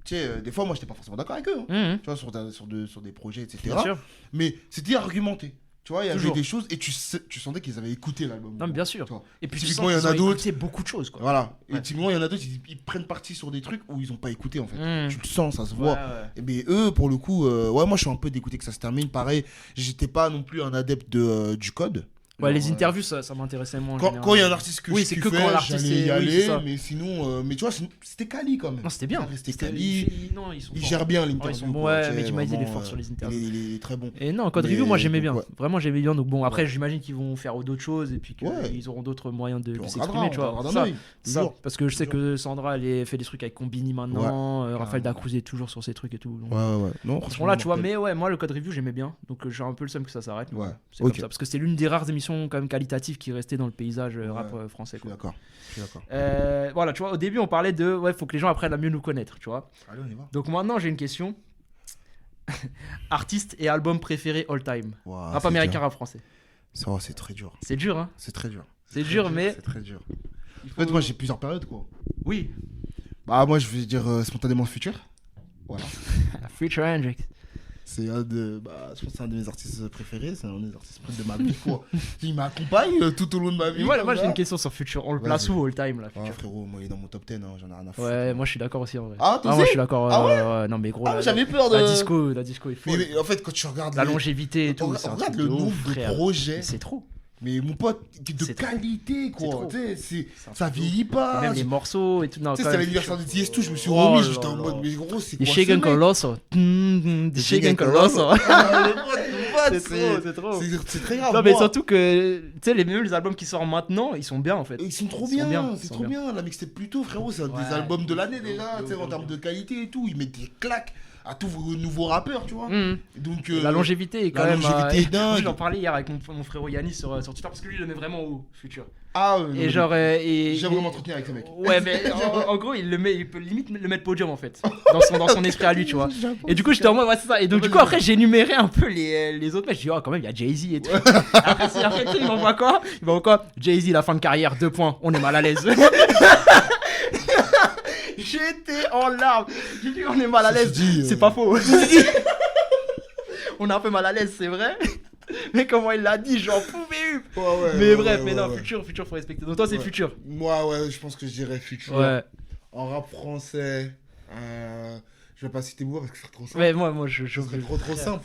S2: Tu sais, des fois, moi, j'étais pas forcément d'accord avec eux. Tu vois, sur des projets, etc.
S1: Bien sûr.
S2: Mais c'était argumenté. Tu vois, il y
S1: Toujours.
S2: avait des choses et tu sentais qu'ils avaient écouté l'album.
S1: Non, mais bien sûr. Et puis,
S2: typiquement, il y en a d'autres.
S1: C'est beaucoup de choses, quoi.
S2: Voilà. Et typiquement, il y en a d'autres, ils prennent parti sur des trucs où ils ont pas écouté, en fait. Tu le sens, ça se voit. Et mais eux, pour le coup, moi, je suis un peu dégoûté que ça se termine. Pareil, j'étais pas non plus un adepte du code.
S1: Ouais, les interviews, ça m'intéressait moins.
S2: Quand il y a un artiste que je
S1: c'est
S2: kiffais,
S1: que quand l'artiste
S2: j'allais y aller, mais sinon, mais tu vois, c'était quali quand même.
S1: Non, c'était bien.
S2: C'était quali.
S1: Ils
S2: gèrent bien l'interview.
S1: Mais Mehdi Maizi, il est fort sur les interviews.
S2: Il est très bon.
S1: Et non, code review, moi j'aimais bien. Vraiment, j'aimais bien. Donc bon, après, j'imagine qu'ils vont faire d'autres choses et puis qu'ils auront d'autres moyens de s'exprimer, tu vois. Ça, parce que je sais que Sandra, elle fait des trucs avec Combini maintenant. Raphaël Dacruz est toujours sur ses trucs et tout.
S2: Non,
S1: ils sont là, tu vois. Mais ouais, moi, le code review, j'aimais bien. Donc j'ai un peu le seum que ça s'arrête. C'est comme ça. Parce que c'était l'une des rares émissions quand même qualitatives qui restait dans le paysage rap français, quoi.
S2: Je suis d'accord.
S1: Voilà, tu vois, au début on parlait de faut que les gens apprennent à mieux nous connaître, tu vois.
S2: Allez, on y va.
S1: Donc maintenant j'ai une question. Artiste et album préféré all time. Rap américain, rap français.
S2: C'est très dur.
S1: C'est dur, hein.
S2: C'est très dur.
S1: C'est
S2: très dur. En fait, moi j'ai plusieurs périodes, quoi.
S1: Oui.
S2: Bah moi je vais dire spontanément Future. Voilà.
S1: Future Hendrix.
S2: C'est je pense que c'est un de mes artistes préférés, c'est un des artistes de ma vie, quoi. Il m'accompagne tout au long de ma vie.
S1: Moi j'ai une question sur Future, on le place où all time là, Future?
S2: Frérot, moi il est dans mon top 10, j'en ai rien à foutre.
S1: Ouais, moi je suis d'accord aussi en vrai.
S2: Ah,
S1: moi je suis d'accord. Ouais, non mais gros,
S2: j'avais peur de...
S1: La disco est folle.
S2: Mais en fait quand tu regardes...
S1: La longévité et tout,
S2: regarde le nombre de projets.
S1: C'est trop.
S2: Mais mon pote, de qualité, quoi. Ça vieillit pas.
S1: Même les morceaux et tout.
S2: Tu sais, c'était l'anniversaire de Tiesto, je me suis remis, j'étais en mode, mais gros, c'est quoi ce
S1: Shaken Colosso. Shaken Colosso. C'est trop.
S2: C'est très grave.
S1: Non, mais surtout que, tu sais, les albums qui sortent maintenant, ils sont bien en fait.
S2: Ils sont trop bien, c'est trop bien. La mixtape plus tôt, frérot, c'est un des albums de l'année déjà, tu sais, en termes de qualité et tout. Ils mettent des claques à tous vos nouveaux rappeurs, tu vois. Donc,
S1: la longévité est quand même.
S2: Longévité est dingue.
S1: J'en parlais hier avec mon frérot Yannis sur Twitter parce que lui il le met vraiment au Future.
S2: Et
S1: genre.
S2: J'aime vraiment m'entretenir avec ce mec.
S1: Ouais, mais en gros, il peut limite le mettre podium en fait. Dans son esprit à lui, tu vois. Et du coup, j'étais en mode, c'est ça. Et donc, du coup, après, j'ai énuméré un peu les autres mecs. Je dis, quand même, il y a Jay-Z et tout. Après, il m'envoie quoi? Il m'envoie quoi? Jay-Z, la fin de carrière, 2 points. On est mal à l'aise. J'étais en larmes. J'ai dit on est mal à l'aise. C'est pas faux. On est un peu mal à l'aise, c'est vrai. Mais comment il l'a dit, j'en pouvais eu. Mais bref, mais non, Future, faut respecter. Donc toi, c'est Future.
S2: Moi, je pense que je dirais Future.
S1: Ouais.
S2: En rap français, je vais pas citer moi parce que c'est trop simple.
S1: Ouais, moi, je
S2: c'est trop simple.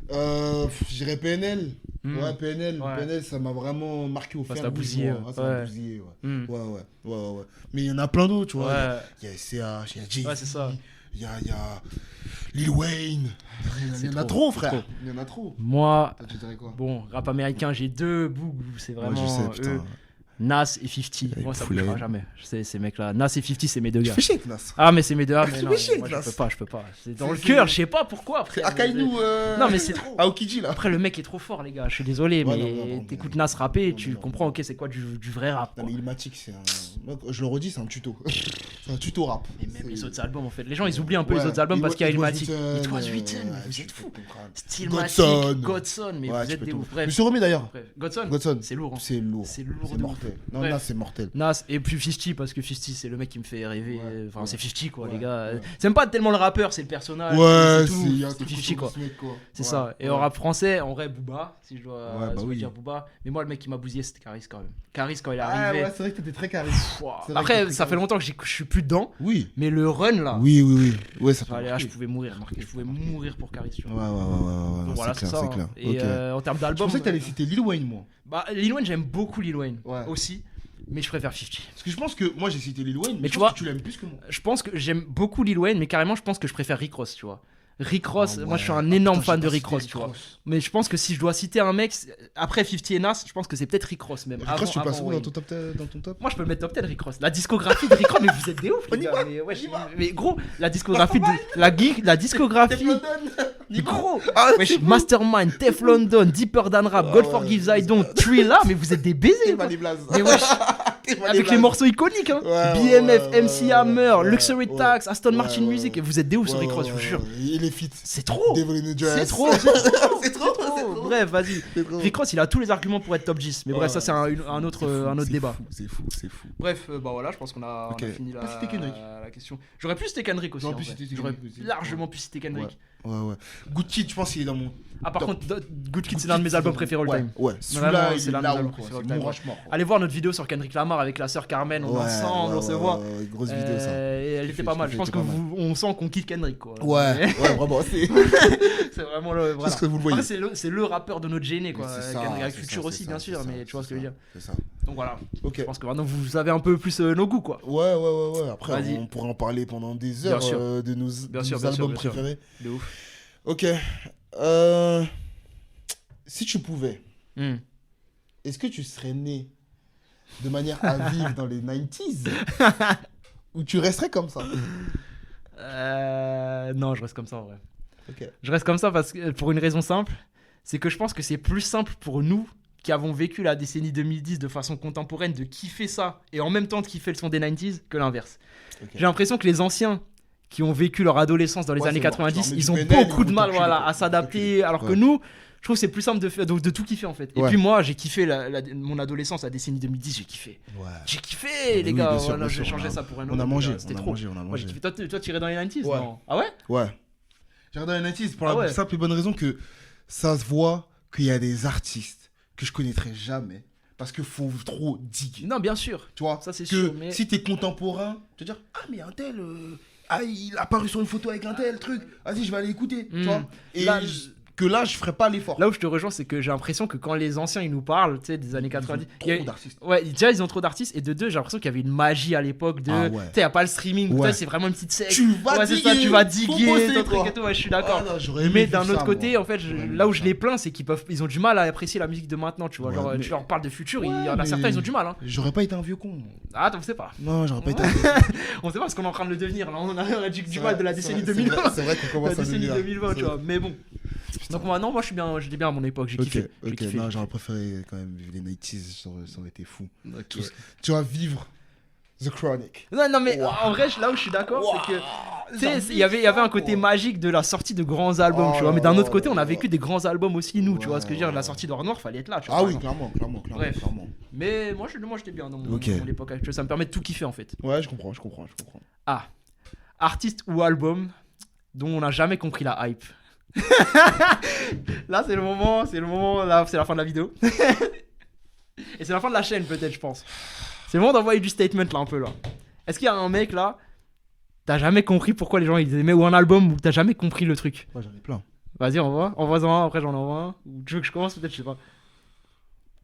S2: Je dirais PNL. Ouais, PNL, ça m'a vraiment marqué au fer
S1: rouge. Bousillé.
S2: Ça m'a bousillé, ouais. Mais il y en a plein d'autres, tu vois. Il y a SCH, il y a Jay-Z.
S1: Ouais, c'est ça.
S2: Il y a Lil Wayne. Il y en a trop, frère. Il y en a trop.
S1: Moi,
S2: tu dirais quoi?
S1: Bon, rap américain, j'ai 2 bougs, c'est vraiment
S2: je sais, putain.
S1: Nas et 50. Moi, ça bougera jamais. Je sais, ces mecs-là. Nas et 50, c'est mes deux
S2: Tu
S1: gars.
S2: fais chier avec Nas.
S1: Ah, mais c'est mes deux gars. Mais
S2: Tu
S1: non,
S2: fais chier
S1: moi,
S2: avec
S1: je peux pas. C'est dans
S2: C'est-
S1: le cœur, je sais pas pourquoi.
S2: C'est
S1: Frère.
S2: Akainu.
S1: Non, mais c'est trop.
S2: Aokiji, là.
S1: Après, le mec est trop fort, les gars. Je suis désolé,
S2: Ouais,
S1: mais
S2: non,
S1: t'écoutes
S2: non,
S1: Nas rapper,
S2: non,
S1: tu
S2: non,
S1: comprends,
S2: non.
S1: ok, c'est quoi du vrai rap.
S2: Non,
S1: Quoi.
S2: mais Illmatic, c'est un. Moi, je le redis, c'est un tuto. C'est un tuto rap.
S1: Et même
S2: C'est-
S1: les autres albums, en fait. Les gens, ils oublient un peu les
S2: Ouais.
S1: autres albums parce qu'il y a Illmatic.
S2: It
S1: It
S2: was
S1: was
S2: written,
S1: written,
S2: ouais,
S1: vous
S2: tu
S1: êtes
S2: peux
S1: fous.
S2: comprendre.
S1: Stillmatic, Godson, mais
S2: Ouais,
S1: vous
S2: tu
S1: êtes
S2: peux
S1: des
S2: tout.
S1: ouf.
S2: Je
S1: Bref.
S2: me suis remis d'ailleurs.
S1: Bref. Godson,
S2: Godson.
S1: c'est lourd. Hein.
S2: C'est lourd.
S1: C'est lourd
S2: C'est
S1: de ouf.
S2: mortel. Non,
S1: Bref.
S2: là, c'est mortel.
S1: Nas et puis 50 parce que 50 c'est le mec qui me fait rêver.
S2: Ouais,
S1: Enfin,
S2: ouais.
S1: c'est 50 quoi,
S2: Ouais,
S1: les gars.
S2: ouais.
S1: C'est même pas tellement le rappeur, c'est le personnage.
S2: Ouais,
S1: c'est tout.
S2: il y a un
S1: C'est
S2: truc
S1: 50
S2: autour
S1: quoi.
S2: de ce mec, quoi.
S1: C'est
S2: Ouais,
S1: ça. Et
S2: ouais.
S1: en rap français, en vrai, Booba, si je dois,
S2: Ouais, bah
S1: si je dois
S2: oui.
S1: dire Booba. Mais moi, le mec qui m'a bousillé, c'était Caris quand même. Caris quand il est
S2: Ah
S1: arrivé.
S2: ouais, c'est vrai que t'étais très carré.
S1: Pouah.
S2: c'est vrai
S1: Après,
S2: que
S1: ça fait longtemps que je suis plus dedans.
S2: Oui.
S1: Mais le run là,
S2: Oui. Ouais, ça peut
S1: fallait- là, je
S2: marquer.
S1: pouvais mourir. Je pouvais mourir pour Caris. Tu
S2: Ouais,
S1: vois.
S2: ouais.
S1: Donc voilà,
S2: C'est
S1: c'est
S2: clair,
S1: ça.
S2: c'est clair.
S1: hein. Et
S2: Ok.
S1: en termes
S2: Je
S1: d'album.
S2: pensais que t'allais citer Lil Wayne, moi.
S1: Bah, Lil Wayne, j'aime beaucoup Lil Wayne
S2: Ouais.
S1: aussi. Mais je préfère 50.
S2: Parce que je pense que moi, j'ai cité Lil Wayne, mais
S1: tu
S2: je
S1: vois-
S2: pense que tu l'aimes plus que moi.
S1: Je pense que j'aime beaucoup Lil Wayne, mais carrément, je pense que je préfère Rick Ross, tu vois. Rick Ross,
S2: Ah
S1: moi je suis
S2: ouais.
S1: un
S2: Ah,
S1: énorme
S2: putain,
S1: fan
S2: j'ai
S1: de
S2: pas
S1: Rick
S2: cité
S1: Ross, tu vois. Mais je pense que si je dois citer un mec, après 50 et Nas, je pense que c'est peut-être Rick Ross même.
S2: Rick Ross, tu le places
S1: avant
S2: où dans
S1: Wayne.
S2: ton top dans ton top?
S1: Moi je peux le mettre top 10 Rick Ross. La discographie de Rick Ross, mais vous êtes des ouf
S2: On
S1: les
S2: y
S1: gars.
S2: va,
S1: Mais, ouais,
S2: on y va.
S1: mais gros, la discographie de la discographie. Gros,
S2: Ah,
S1: wesh, Mastermind, Tef London, Deeper Than Rap, God Forgives I Don't, Thriller, mais vous êtes des baisers. quoi. Mais wesh, avec les morceaux iconiques, hein.
S2: Ouais,
S1: BMF,
S2: ouais,
S1: MC
S2: ouais,
S1: Hammer,
S2: ouais,
S1: Luxury
S2: ouais.
S1: Tax, Aston
S2: Ouais,
S1: Martin
S2: ouais,
S1: Music,
S2: ouais.
S1: et vous êtes des ouf sur Rick Ross, je vous jure.
S2: Il est fit.
S1: C'est trop.
S2: Devil in the Dress.
S1: C'est trop.
S2: C'est trop.
S1: Bref, vas-y.
S2: C'est trop.
S1: Rick Ross, il a tous les arguments pour être top 10. Mais bref,
S2: Ouais,
S1: ça, c'est un autre débat.
S2: C'est fou.
S1: Bref, bah voilà, je pense qu'on a,
S2: Ok.
S1: on a fini
S2: Pas citer Kendrick.
S1: la question. J'aurais pu citer Kendrick aussi.
S2: J'aurais
S1: en
S2: pu
S1: vrai.
S2: citer
S1: J'aurais
S2: Kendrick aussi.
S1: largement pu citer Kendrick.
S2: Ouais. Good Kid, je pense qu'il est dans mon.
S1: Ah, par
S2: Top.
S1: contre, Good Kid, c'est l'un de mes albums préférés all
S2: Ouais,
S1: time.
S2: Ouais,
S1: Vraiment,
S2: celui-là,
S1: c'est
S2: il est
S1: l'un de mes
S2: là
S1: albums
S2: où
S1: préférés
S2: c'est
S1: all
S2: mon
S1: time.
S2: rachement.
S1: Allez voir notre vidéo sur Kendrick Lamar avec la sœur Carmen, on est ensemble, on se voit.
S2: Grosse vidéo, ça.
S1: Et elle était pas mal. Je pense on sent qu'on quitte Kendrick, quoi.
S2: Ouais, vraiment, c'est.
S1: C'est vraiment le. Voilà.
S2: C'est ce que vous le voyez.
S1: Après, c'est le rappeur de notre gêné, quoi.
S2: Mais c'est ça,
S1: Kendrick avec
S2: c'est
S1: Future
S2: ça,
S1: aussi,
S2: c'est
S1: bien
S2: ça,
S1: sûr,
S2: c'est
S1: mais
S2: ça,
S1: tu vois ce que
S2: c'est
S1: je veux dire.
S2: C'est ça.
S1: Donc voilà.
S2: Ok.
S1: Je pense que maintenant vous avez un peu plus nos goûts, quoi.
S2: Ouais. Après,
S1: Vas-y.
S2: on pourrait en parler pendant des
S1: Bien
S2: heures
S1: sûr.
S2: de nos
S1: Bien sûr,
S2: albums
S1: bien sûr.
S2: préférés.
S1: De ouf.
S2: Ok. Si tu pouvais, est-ce que tu serais né de manière à vivre dans les 90s ou tu resterais comme ça?
S1: Non, je reste comme ça en vrai.
S2: Ok.
S1: Je reste comme ça parce que, pour une raison simple, c'est que je pense que c'est plus simple pour nous qui avons vécu la décennie 2010 de façon contemporaine de kiffer ça et en même temps de kiffer le son des 90s que l'inverse.
S2: Ok.
S1: J'ai l'impression que les anciens qui ont vécu leur adolescence dans les
S2: Ouais,
S1: années
S2: c'est mort.
S1: 90,
S2: Genre,
S1: ils
S2: mais
S1: ont
S2: du PNL,
S1: beaucoup de
S2: ils
S1: mal
S2: vont
S1: voilà,
S2: t'enculer,
S1: à s'adapter, alors que
S2: Ouais.
S1: nous, je trouve que c'est plus simple de tout kiffer en fait. Et
S2: Ouais.
S1: puis moi, j'ai kiffé mon adolescence, la décennie 2010, j'ai kiffé.
S2: Ouais.
S1: J'ai kiffé
S2: oui,
S1: les
S2: bien
S1: gars,
S2: sûr,
S1: voilà,
S2: bien
S1: j'ai
S2: sûr,
S1: changé ça pour un autre.
S2: On a mangé,
S1: C'était
S2: on a
S1: trop.
S2: mangé, on a
S1: Moi, j'ai
S2: mangé.
S1: kiffé. Toi, tu irais dans les 90s
S2: Ouais.
S1: non Ah ouais
S2: Ouais. J'ai regardé les 90s pour la
S1: Ah ouais.
S2: simple et bonne raison que ça se voit qu'il y a des artistes que je connaîtrais jamais parce qu'il faut trop diguer.
S1: Non, bien sûr.
S2: Tu vois,
S1: Ça, c'est
S2: que
S1: sûr, mais-
S2: si t'es contemporain, tu vas dire ah mais un tel, il a apparu sur une photo avec un tel truc. Vas-y, je vais aller écouter. Tu vois. Et
S1: Là,
S2: que là, je ferais pas l'effort.
S1: Là où je te rejoins, c'est que j'ai l'impression que quand les anciens ils nous parlent, tu sais, des années 90, il y a-
S2: Trop d'artistes.
S1: ouais, déjà ils ont trop d'artistes, et de deux, j'ai l'impression qu'il y avait une magie à l'époque de.
S2: Ah
S1: Tu
S2: ouais.
S1: sais, il n'y a pas le streaming,
S2: Ouais.
S1: toi, c'est vraiment une petite secte.
S2: Tu vas
S1: Ouais, c'est
S2: diguer.
S1: ça, tu vas
S2: Faut
S1: diguer,
S2: bosser,
S1: ton truc
S2: quoi.
S1: et tout, ouais, je suis d'accord.
S2: Ah non, j'aurais aimé
S1: Mais
S2: vivre
S1: d'un
S2: ça,
S1: autre côté,
S2: moi.
S1: en fait,
S2: J'aurais aimé
S1: là où
S2: ça.
S1: je les plains, c'est ils ont du mal à apprécier la musique de maintenant, tu vois.
S2: Ouais,
S1: Genre,
S2: mais-
S1: tu leur parles de futur, il y
S2: Ouais,
S1: en a
S2: mais-
S1: certains, ils ont du mal. Hein.
S2: J'aurais pas été un vieux con.
S1: Ah, on sait pas.
S2: Non, j'aurais pas été un vieux con.
S1: On sait pas parce qu'on est en train de le devenir. Là, on a du
S2: C'est
S1: mal
S2: vrai,
S1: de la
S2: c'est
S1: décennie
S2: vrai,
S1: 2020.
S2: C'est vrai qu'on
S1: La
S2: commence à
S1: décennie
S2: devenir.
S1: 2020, tu vois. Mais bon. Donc, moi, non, moi, j'étais bien à mon époque, j'ai kiffé. J'ai
S2: Ok,
S1: kiffé.
S2: non, j'aurais préféré quand même vivre les 90s, ça aurait été fou.
S1: Ok.
S2: Tu vas vivre The Chronic.
S1: Non, mais en vrai, là où je suis d'accord, c'est que. Tu sais, il y avait un côté magique de la sortie de grands albums,
S2: Oh
S1: tu vois. Mais
S2: là
S1: d'un autre
S2: là
S1: côté, on a
S2: là
S1: vécu des grands albums aussi, nous, tu vois ce que je veux dire.
S2: Ouais.
S1: La sortie d'Or Noir, fallait être là, tu vois.
S2: Ah
S1: par
S2: oui,
S1: exemple.
S2: clairement.
S1: Bref. Mais moi, j'étais bien dans mon époque actuelle. Ça me permet de tout kiffer, en fait.
S2: Ouais, je comprends.
S1: Ah, artiste ou album dont on n'a jamais compris la hype. Là, c'est le moment, là, c'est la fin de la vidéo. Et c'est la fin de la chaîne, peut-être, je pense. C'est le moment d'envoyer du statement, là, un peu, là. Est-ce qu'il y a un mec, là, t'as jamais compris pourquoi les gens ils aimaient, ou un album où t'as jamais compris le truc?
S2: Ouais, j'en ai plein.
S1: Vas-y, envoie-en un, après j'en envoie un. Ou tu veux que je commence, peut-être, je sais pas.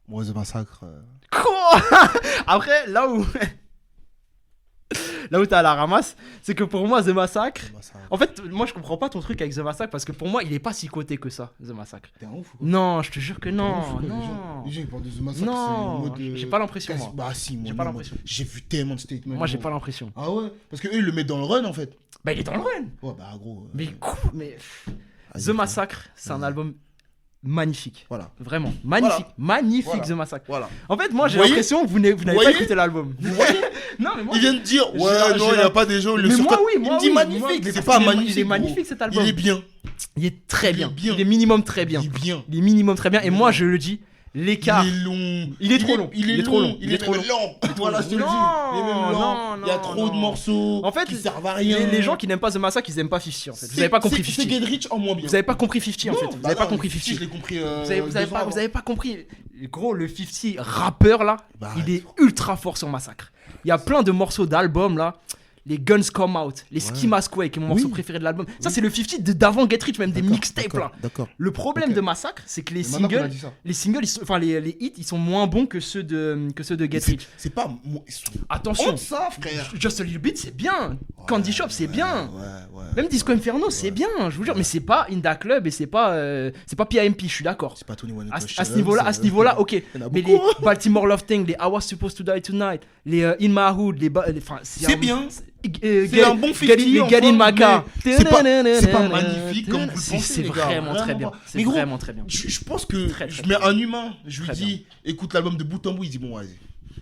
S2: Moi, The Massacre.
S1: Quoi? Après, là où là où t'as la ramasse, c'est que pour moi, The Massacre. En fait, moi, je comprends pas ton truc avec The Massacre parce que pour moi, il est pas si coté que ça, The Massacre.
S2: T'es un ouf ou quoi?
S1: Non, je te jure que
S2: T'es un
S1: non.
S2: ouf ou quoi,
S1: Non.
S2: Les gens, ils parlent de The Massacre, c'est en
S1: Non,
S2: mode.
S1: j'ai pas l'impression, moi.
S2: Bah si, moi.
S1: J'ai pas
S2: non,
S1: l'impression.
S2: moi, j'ai vu tellement de statements.
S1: Moi, j'ai
S2: gros.
S1: pas l'impression.
S2: Ah ouais? Parce qu'eux, ils le mettent dans le run en fait.
S1: Bah, il est dans le run.
S2: Ouais, bah gros.
S1: Mais mais
S2: vas-y,
S1: The Massacre, c'est un album magnifique.
S2: Voilà.
S1: Vraiment, magnifique. Magnifique,
S2: Voilà.
S1: The Massacre.
S2: Voilà.
S1: En fait, moi, j'ai
S2: Vous voyez
S1: l'impression que vous n'avez pas
S2: voyez
S1: écouté l'album.
S2: Vous voyez?
S1: Non, mais moi.
S2: Ils viennent de dire,
S1: j'ai-
S2: ouais, non,
S1: j'ai
S2: il n'y a pas des gens, le
S1: Mais
S2: surcote.
S1: moi, oui,
S2: Il
S1: moi,
S2: me dit
S1: oui,
S2: magnifique,
S1: moi, mais
S2: c'est
S1: parce
S2: pas
S1: qu'il est-
S2: magnifique.
S1: il est
S2: gros.
S1: magnifique, cet album.
S2: Il est bien.
S1: Il est très bien.
S2: bien.
S1: Il est minimum très bien.
S2: Il est bien.
S1: Il est minimum très bien. Et moi, je le dis, l'écart.
S2: Il est long.
S1: Il est trop long.
S2: Il est
S1: trop
S2: long. Il est trop lent. Voilà, je te le dis. Il est même
S1: Non,
S2: lent. Il y a
S1: non,
S2: trop de
S1: non.
S2: morceaux
S1: En fait,
S2: qui servent à rien.
S1: Les gens qui n'aiment pas The Massacre, ils aiment pas 50 en fait. Vous avez pas compris
S2: C'est
S1: 50.
S2: Get Rich en moins bien.
S1: Vous avez pas compris 50 en fait. Vous avez pas compris 50.
S2: Je l'ai compris.
S1: Vous avez pas compris. Gros, le 50 rappeur là,
S2: Bah,
S1: il est ultra fort sur Massacre. Il y a plein de morceaux d'albums là. Les Guns Come Out, les Ski Mask Way, qui est mon morceau préféré de l'album. Ça, c'est le 50 d'avant Get Rich, même des mixtapes là.
S2: D'accord.
S1: Le problème
S2: Ok.
S1: de Massacre, c'est que les
S2: Et maintenant qu'on a
S1: singles,
S2: dit ça.
S1: enfin les hits, ils sont moins bons que ceux de Get Rich.
S2: C'est pas. Ils sont.
S1: Attention,
S2: Honte ça, frère.
S1: Just a Little Bit, c'est bien. Candy Shop, c'est bien.
S2: Ouais.
S1: Même Disco Inferno, c'est bien, je vous jure. Mais c'est pas Inda Club et c'est pas PIMP, je suis d'accord.
S2: C'est pas Tony One.
S1: À ce niveau-là, ok.
S2: y en a
S1: Mais
S2: beaucoup,
S1: les Baltimore Love Thing, les I Was Supposed to Die Tonight, les In My Hood, enfin,
S2: C'est bien.
S1: C'est
S2: C'est un bon 50
S1: les
S2: en
S1: Get in
S2: forme,
S1: My Car.
S2: mais c'est pas magnifique comme vous le pensez,
S1: C'est
S2: les gars,
S1: vraiment très bien.
S2: vraiment pas.
S1: C'est
S2: Mais gros,
S1: vraiment très bien.
S2: Je pense que
S1: Très,
S2: je
S1: très
S2: mets
S1: bien.
S2: un humain, je lui
S1: Très
S2: dis, écoute l'album de bout en bout, il dit bon, vas-y.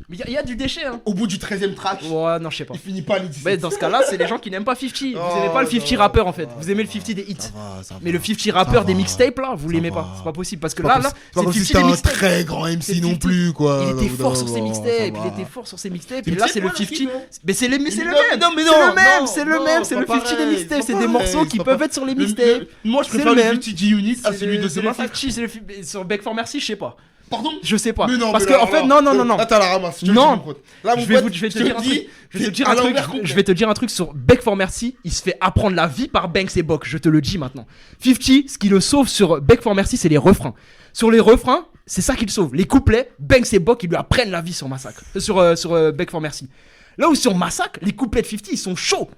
S1: Mais il y a du déchet, hein.
S2: Au bout du 13e track,
S1: Ouais, non, je sais pas.
S2: il finit pas les 17.
S1: Mais dans ce cas-là, c'est les gens qui n'aiment pas 50. Vous
S2: Oh,
S1: aimez pas le 50
S2: ça va,
S1: rappeur en fait.
S2: ça va,
S1: Vous aimez le
S2: ça
S1: 50 des hits.
S2: ça va.
S1: Mais le 50 rappeur des
S2: va.
S1: mixtapes là, vous
S2: Ça
S1: l'aimez
S2: va.
S1: pas. C'est pas possible parce que
S2: C'est pas
S1: là,
S2: comme
S1: c'est le
S2: si
S1: 50
S2: c'était
S1: des
S2: un
S1: mixtapes.
S2: très grand
S1: C'est
S2: MC non
S1: 50.
S2: plus, quoi.
S1: Il était
S2: Ça
S1: fort
S2: va,
S1: sur ses
S2: ça
S1: mixtapes,
S2: va.
S1: il était fort sur ses mixtapes.
S2: C'est
S1: Et là,
S2: le
S1: c'est le
S2: 50,
S1: 50.
S2: hein.
S1: Mais c'est le
S2: Non,
S1: même,
S2: mais non,
S1: c'est le
S2: non,
S1: même, c'est le
S2: pas
S1: 50 des
S2: pareil,
S1: mixtapes.
S2: c'est
S1: C'est
S2: pas
S1: des
S2: pareil,
S1: morceaux
S2: c'est
S1: qui
S2: pas
S1: peuvent
S2: pareil.
S1: être sur les mixtapes.
S2: Moi, je
S1: C'est
S2: préfère
S1: le
S2: le
S1: même.
S2: 50 G-Unit à celui de
S1: C'est
S2: The
S1: le
S2: Massacre.
S1: 50, c'est le sur Beg for Mercy, je sais pas.
S2: Pardon?
S1: Je sais pas.
S2: Mais non,
S1: Parce
S2: mais
S1: que
S2: là,
S1: en fait,
S2: là,
S1: non.
S2: Là, t'as la ramasse. Je te le
S1: Non.
S2: dis, mon pote. Là, mon
S1: Je vais
S2: pote,
S1: te
S2: te
S1: dire
S2: le
S1: un
S2: dis,
S1: truc. Je vais te
S2: c'est
S1: dire
S2: à
S1: un truc.
S2: l'envers complet.
S1: Je vais te dire un truc sur Beg for Mercy. Il se fait apprendre la vie par Banks et Bok. Je te le dis maintenant. 50, ce qui le sauve sur Beg for Mercy, c'est les refrains. Sur les refrains, c'est ça qui le sauve. Les couplets, Banks et Bok, ils lui apprennent la vie sur Massacre. Sur Beg for Mercy. Là où sur Massacre, les couplets de 50, ils sont chauds.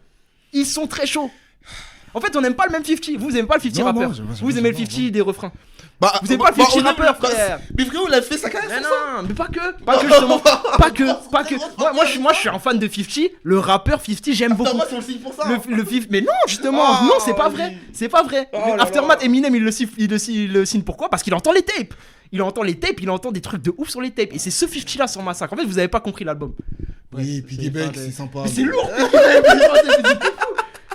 S1: Ils sont très chauds. En fait, on n'aime pas le même 50. Vous aimez pas le 50
S2: Non,
S1: rappeur.
S2: non, j'aime pas,
S1: Vous aimez le
S2: non,
S1: 50 des refrains.
S2: Bah,
S1: Vous aimez pas le 50
S2: on aime-
S1: rappeur, frère.
S2: Mais frérot, il a fait sa carrière
S1: Mais
S2: sur ça.
S1: non, mais pas que justement, pas que. Moi, je suis un fan de 50. Le rappeur 50, j'aime beaucoup.
S2: Aftermath, on le signe pour ça.
S1: Le 50, mais non, justement,
S2: Ah,
S1: non, c'est pas
S2: oui.
S1: vrai, c'est pas vrai.
S2: Oh
S1: Mais
S2: là
S1: Aftermath,
S2: là.
S1: Eminem, il le signe pourquoi? Parce qu'il entend les tapes. Il entend des trucs de ouf sur les tapes. Et c'est ce 50 là sur Massacre. En fait, vous avez pas compris l'album.
S2: Oui,
S1: Bref,
S2: Piggy
S1: c'est
S2: Bank,
S1: pas
S2: c'est
S1: des-
S2: sympa.
S1: Mais c'est lourd,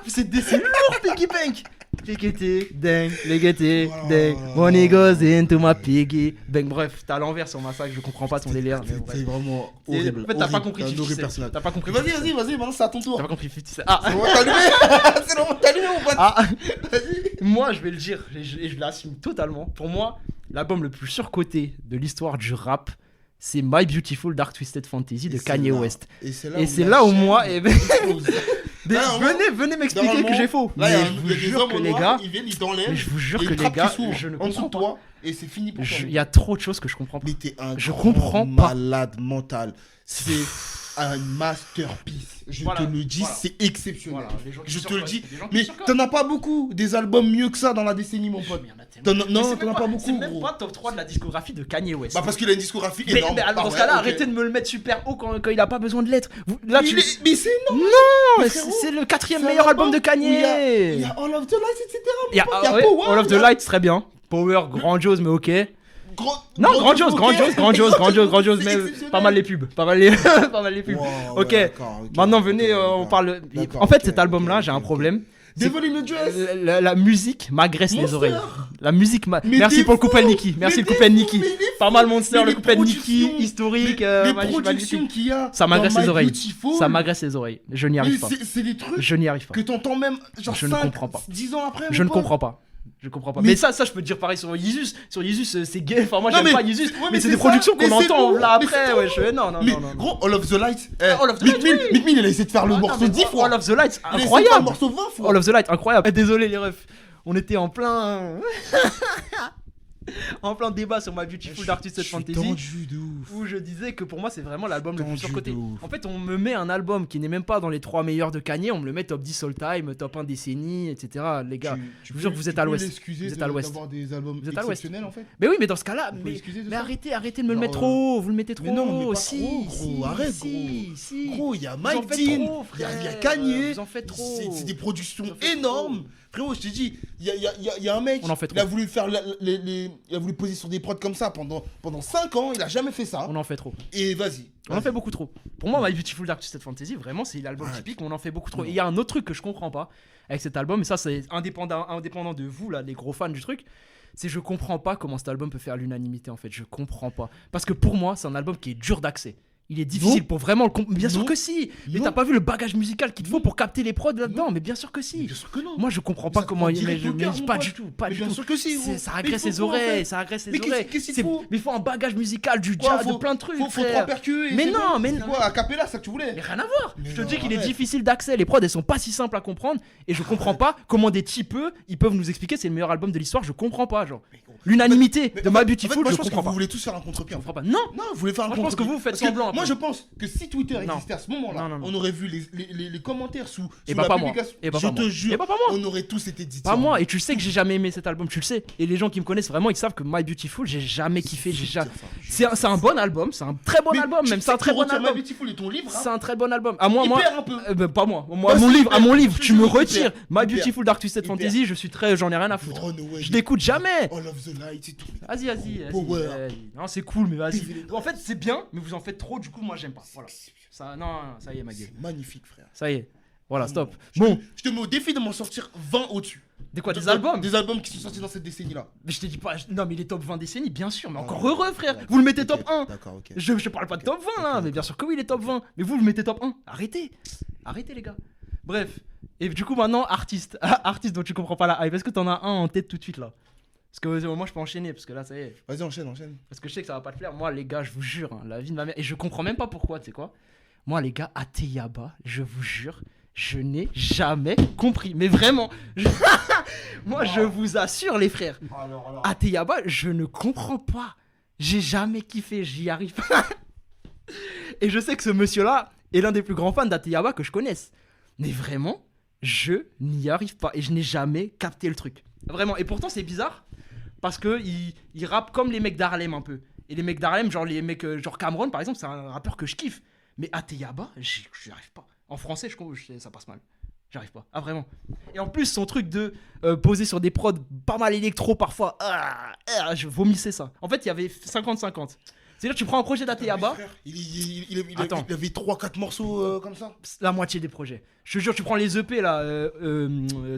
S1: c'est lourd, Piggy Bank. Piggy dang, legete, dang. Money goes into my piggy bank. Bref, t'as à l'envers sur Massacre, je comprends pas ton délire. Mais bref.
S2: C'est vraiment
S1: Et,
S2: horrible.
S1: en fait, t'as pas
S2: horrible.
S1: compris
S2: T'as un
S1: 50
S2: horrible
S1: Cent.
S2: personnage.
S1: T'as pas compris.
S2: Mais
S1: 50 Cent.
S2: vas-y, maintenant c'est à ton tour.
S1: T'as pas compris 50 Cent. Ah,
S2: C'est le moment de t'allumer. C'est le moment de t'allumer, mon pote.
S1: ah. Moi, je vais le dire et je l'assume totalement. Pour moi, l'album le plus surcoté de l'histoire du rap, c'est My Beautiful Dark Twisted Fantasy de
S2: Et c'est
S1: Kanye
S2: là-
S1: West.
S2: Et
S1: Et c'est là où moi,
S2: Là,
S1: venez m'expliquer que j'ai faux.
S2: Là,
S1: Mais
S2: il y a
S1: je vous
S2: des
S1: jure
S2: hommes
S1: que
S2: en
S1: les
S2: noir,
S1: gars,
S2: ils viennent, ils t'enlèvent.
S1: mais je vous jure
S2: et
S1: que
S2: une
S1: les
S2: trappe
S1: gars,
S2: qui s'ouvre
S1: je ne
S2: en dessous
S1: comprends
S2: de
S1: pas.
S2: toi et c'est fini pour toi.
S1: Il y a trop de choses que je comprends pas.
S2: Mais t'es un
S1: Je
S2: grand
S1: comprends pas.
S2: malade mental. C'est un masterpiece. Je
S1: Voilà,
S2: te le dis,
S1: voilà.
S2: c'est exceptionnel.
S1: Voilà, les gens qui
S2: Je te le
S1: surcotent,
S2: dis.
S1: les gens qui
S2: Mais
S1: surcotent.
S2: t'en as pas beaucoup des albums mieux que ça dans la décennie, mon pote.
S1: Mais il y en a tellement.
S2: Non,
S1: Mais c'est
S2: t'en
S1: même
S2: as pas beaucoup,
S1: C'est même
S2: gros.
S1: pas top 3 de la discographie de Kanye West.
S2: Bah parce qu'il a une discographie
S1: mais,
S2: énorme.
S1: mais alors,
S2: Ah
S1: dans ce
S2: ouais,
S1: cas-là,
S2: ok.
S1: arrêtez de me le mettre super haut quand il a pas besoin de l'être. Là,
S2: Mais
S1: tu.
S2: mais c'est énorme.
S1: Non,
S2: Mais
S1: c'est
S2: frérot,
S1: c'est le quatrième
S2: c'est un
S1: meilleur album de
S2: où
S1: Kanye.
S2: Il y a All of the Lights, etc.
S1: Il y a,
S2: Il y a
S1: ouais,
S2: Power,
S1: All of the
S2: il y a-
S1: Light, très bien. Power, grandiose, mais ok. Non,
S2: Grandiose,
S1: grandiose,
S2: c'est
S1: mais
S2: exceptionnel.
S1: pas mal les pubs. Pas mal les pubs.
S2: Wow,
S1: Ok.
S2: ouais, d'accord, ok,
S1: Maintenant,
S2: ok,
S1: venez, on
S2: d'accord.
S1: parle.
S2: D'accord,
S1: En fait,
S2: ok,
S1: cet album-là,
S2: ok,
S1: j'ai un
S2: ok.
S1: problème. C'est-
S2: Devil in a Dress.
S1: La musique m'agresse les
S2: Monster.
S1: oreilles. La musique
S2: Mais
S1: Merci
S2: t'es
S1: pour le
S2: fou.
S1: couplet de Nicki. Merci
S2: Mais
S1: le
S2: t'es
S1: couplet de
S2: fou,
S1: Nicki.
S2: mais il est
S1: Pas
S2: fou.
S1: mal Monster,
S2: Mais
S1: le
S2: les
S1: couplet de Nicki,
S2: productions,
S1: historique.
S2: Les
S1: magnifique,
S2: productions
S1: magnifique.
S2: qu'il y a.
S1: Ça m'agresse
S2: dans
S1: les
S2: My
S1: oreilles.
S2: Beautiful,
S1: Ça m'agresse les oreilles. Je n'y arrive pas.
S2: mais c'est des trucs
S1: Je n'y arrive pas.
S2: que t'entends même genre
S1: Je ne
S2: 5,
S1: comprends pas.
S2: 10 ans après.
S1: Je
S2: mon
S1: ne
S2: pote.
S1: comprends pas. Je comprends pas.
S2: Mais-
S1: Mais ça, je peux te dire pareil sur Yeezus. Sur Yeezus, c'est gay. Enfin, moi,
S2: Non,
S1: j'aime
S2: mais-
S1: pas Yeezus.
S2: ouais,
S1: mais
S2: mais
S1: c'est
S2: c'est
S1: des productions
S2: ça. Mais
S1: qu'on
S2: c'est
S1: entend
S2: lourd.
S1: là
S2: Mais
S1: après.
S2: c'est
S1: Ouais,
S2: lourd.
S1: non.
S2: Mais gros, All of the Light.
S1: All of the Light, oui.
S2: Mick Mill, il a essayé de faire le
S1: Attends,
S2: morceau
S1: mais
S2: 10 fois.
S1: All of the Light,
S2: Il a essayé de faire le
S1: incroyable.
S2: morceau 20 fois.
S1: All of the Light, incroyable. Désolé les refs. On était en plein. En plein débat sur My Beautiful Dark Twisted Fantasy.
S2: Tendu de ouf.
S1: Où je disais que pour moi c'est vraiment l'album le plus
S2: Tendu
S1: surcoté.
S2: de ouf.
S1: En fait on me met un album qui n'est même pas dans les 3 meilleurs de Kanye, on me le met top 10 all time, top 1 décennie, etc. Les gars, je vous jure que vous êtes à l'ouest. Vous êtes à l'ouest.
S2: D'avoir des albums
S1: Vous êtes à l'ouest.
S2: exceptionnels en fait.
S1: Mais oui mais dans ce cas là,
S2: On peut
S1: mais,
S2: l'excuser de
S1: mais
S2: ça.
S1: arrêtez de me le mettre
S2: Genre,
S1: trop haut, vous le mettez trop
S2: mais non, mais
S1: haut.
S2: pas
S1: Si,
S2: trop,
S1: si,
S2: gros, arrête,
S1: si.
S2: Gros, il y a
S1: Vous en
S2: Mike
S1: faites
S2: Dean,
S1: trop,
S2: il y a
S1: frère.
S2: Kanye.
S1: Vous en faites trop.
S2: C'est des productions
S1: Vous en faites
S2: énormes.
S1: trop.
S2: Frérot, je t'ai dit, il y a un mec,
S1: On en fait
S2: il a
S1: trop.
S2: voulu faire il a voulu poser sur des prods comme ça pendant 5 ans, il a jamais fait ça.
S1: On en fait trop.
S2: Et vas-y.
S1: On en fait beaucoup trop. Pour moi, My Beautiful Dark Twisted Fantasy, vraiment, c'est l'album
S2: Ouais.
S1: typique où on en fait beaucoup trop. Et il y a un autre truc que je comprends pas avec cet album, et ça, c'est indépendant de vous, là, les gros fans du truc, c'est je comprends pas comment cet album peut faire l'unanimité, en fait. Je comprends pas. Parce que pour moi, c'est un album qui est dur d'accès. Il est difficile
S2: Non.
S1: pour vraiment le Bien sûr
S2: Non.
S1: que si. Mais
S2: Non.
S1: t'as pas vu le bagage musical qu'il te faut
S2: Non.
S1: pour capter les prods là-dedans.
S2: Non.
S1: Mais bien sûr que si.
S2: Bien sûr que non.
S1: Moi, je comprends
S2: Mais
S1: pas
S2: ça
S1: comment
S2: prend
S1: il.
S2: direct au cœur, mon
S1: Pas
S2: pote.
S1: du tout. Pas
S2: Mais
S1: du
S2: bien
S1: tout.
S2: sûr que si, gros.
S1: Ça
S2: Mais
S1: agresse
S2: il
S1: les
S2: faut quoi, en
S1: oreilles.
S2: fait
S1: Ça agresse les
S2: Mais
S1: oreilles.
S2: qu'est-ce qu'il
S1: C'est-
S2: faut
S1: Mais il faut un bagage musical, du
S2: Quoi,
S1: jazz, de plein de trucs.
S2: Faut 3
S1: frère.
S2: percus. et
S1: Mais
S2: c'est
S1: non,
S2: bon.
S1: mais
S2: C'est
S1: non.
S2: quoi, a cappella, ça que tu voulais?
S1: Mais rien à voir.
S2: Mais
S1: Je te
S2: non,
S1: dis qu'il est
S2: arrête.
S1: difficile d'accès. Les prods, elles sont pas si simples à comprendre. Et je comprends pas comment des typeux, ils peuvent nous expliquer c'est le meilleur album de l'histoire. Je comprends pas, genre.
S2: Mais gros.
S1: L'unanimité
S2: Mais
S1: de
S2: en
S1: My
S2: fait,
S1: Beautiful,
S2: moi,
S1: je
S2: je pense que
S1: comprends
S2: vous
S1: pas.
S2: voulez tous faire un contre-pied.
S1: Je
S2: en fait.
S1: comprends pas. Non.
S2: Non, vous voulez faire un
S1: Moi, je pense que vous faites
S2: Parce que
S1: semblant un
S2: Moi,
S1: peu.
S2: je pense que si Twitter
S1: Non.
S2: existait à ce moment-là,
S1: Non.
S2: on aurait vu les commentaires sous
S1: Et
S2: la
S1: pas moi.
S2: publication.
S1: Et pas
S2: Je
S1: moi.
S2: te jure,
S1: Et pas moi.
S2: on aurait tous été dit.
S1: Pas moi. Et tu sais que j'ai jamais aimé cet album. Tu le sais. Et les gens qui me connaissent vraiment, ils savent que My Beautiful, j'ai jamais kiffé. C'est un bon album. C'est un très bon album. Même c'est un très bon album.
S2: My Beautiful et ton livre,
S1: C'est un très bon album. À moi,
S2: il
S1: moi.
S2: perd un peu.
S1: Pas moi.
S2: Bah,
S1: À
S2: si,
S1: mon
S2: il
S1: livre,
S2: perd.
S1: tu me
S2: Il perd.
S1: retires. My
S2: Il perd.
S1: Beautiful Dark Twisted
S2: Il
S1: Fantasy, je suis très, j'en ai rien à foutre.
S2: Runaway,
S1: Je l'écoute jamais.
S2: All of the Light et tout.
S1: Vas-y.
S2: Power.
S1: Non, c'est cool, mais vas-y.
S2: David
S1: En fait, c'est bien, mais vous en faites trop, du coup, moi, j'aime pas. Voilà. Ça, non, ça y est, ma gueule.
S2: C'est magnifique, frère.
S1: Ça y est. Voilà, stop.
S2: Je
S1: Bon,
S2: te mets au défi de m'en sortir 20 au-dessus.
S1: des quoi, des albums?
S2: Des albums qui sont sortis dans cette décennie-là.
S1: Mais je te dis pas. Non, mais les top 20 décennies, bien sûr, mais encore
S2: Ah,
S1: heureux, frère.
S2: d'accord,
S1: Vous le mettez
S2: ok,
S1: top 1.
S2: D'accord, ok.
S1: Je parle pas de top 20 là,
S2: Ok,
S1: mais bien sûr que oui, les top 20. Mais vous le mettez top 1. Arrêtez, les gars. Bref. Et du coup, maintenant, artiste. Artiste dont tu comprends pas la hype. Est-ce que t'en as un en tête tout de suite là? Parce que moi, je peux enchaîner, parce que là, ça y est.
S2: Vas-y, enchaîne.
S1: Parce que je sais que ça va pas te plaire. Moi, les gars, je vous jure, hein, la vie de ma mère. Et je comprends même pas pourquoi, tu sais quoi. Moi, les gars, Ateyaba, je vous jure, je n'ai jamais compris. Mais vraiment. Moi, je vous assure, les frères.
S2: Alors.
S1: Ateyaba, je ne comprends pas. J'ai jamais kiffé, j'y arrive pas. Et je sais que ce monsieur-là est l'un des plus grands fans d'Ateyaba que je connaisse. Mais vraiment, je n'y arrive pas. Et je n'ai jamais capté le truc. Vraiment. Et pourtant, c'est bizarre. Parce que il rappe comme les mecs d'Harlem un peu. Et les mecs d'Harlem, genre les mecs, genre Cameron par exemple, c'est un rappeur que je kiffe. Mais Ateyaba, j'y arrive pas. En français, ça passe mal. J'arrive pas. Ah, vraiment. Et en plus, son truc de poser sur des prods pas mal électro parfois. Je vomissais ça. En fait, il y avait 50-50. C'est-à-dire, tu prends un projet d'Ateyaba,
S2: Il
S1: Attends.
S2: avait 3-4 morceaux comme ça.
S1: la moitié des projets. Je te jure, tu prends les EP là,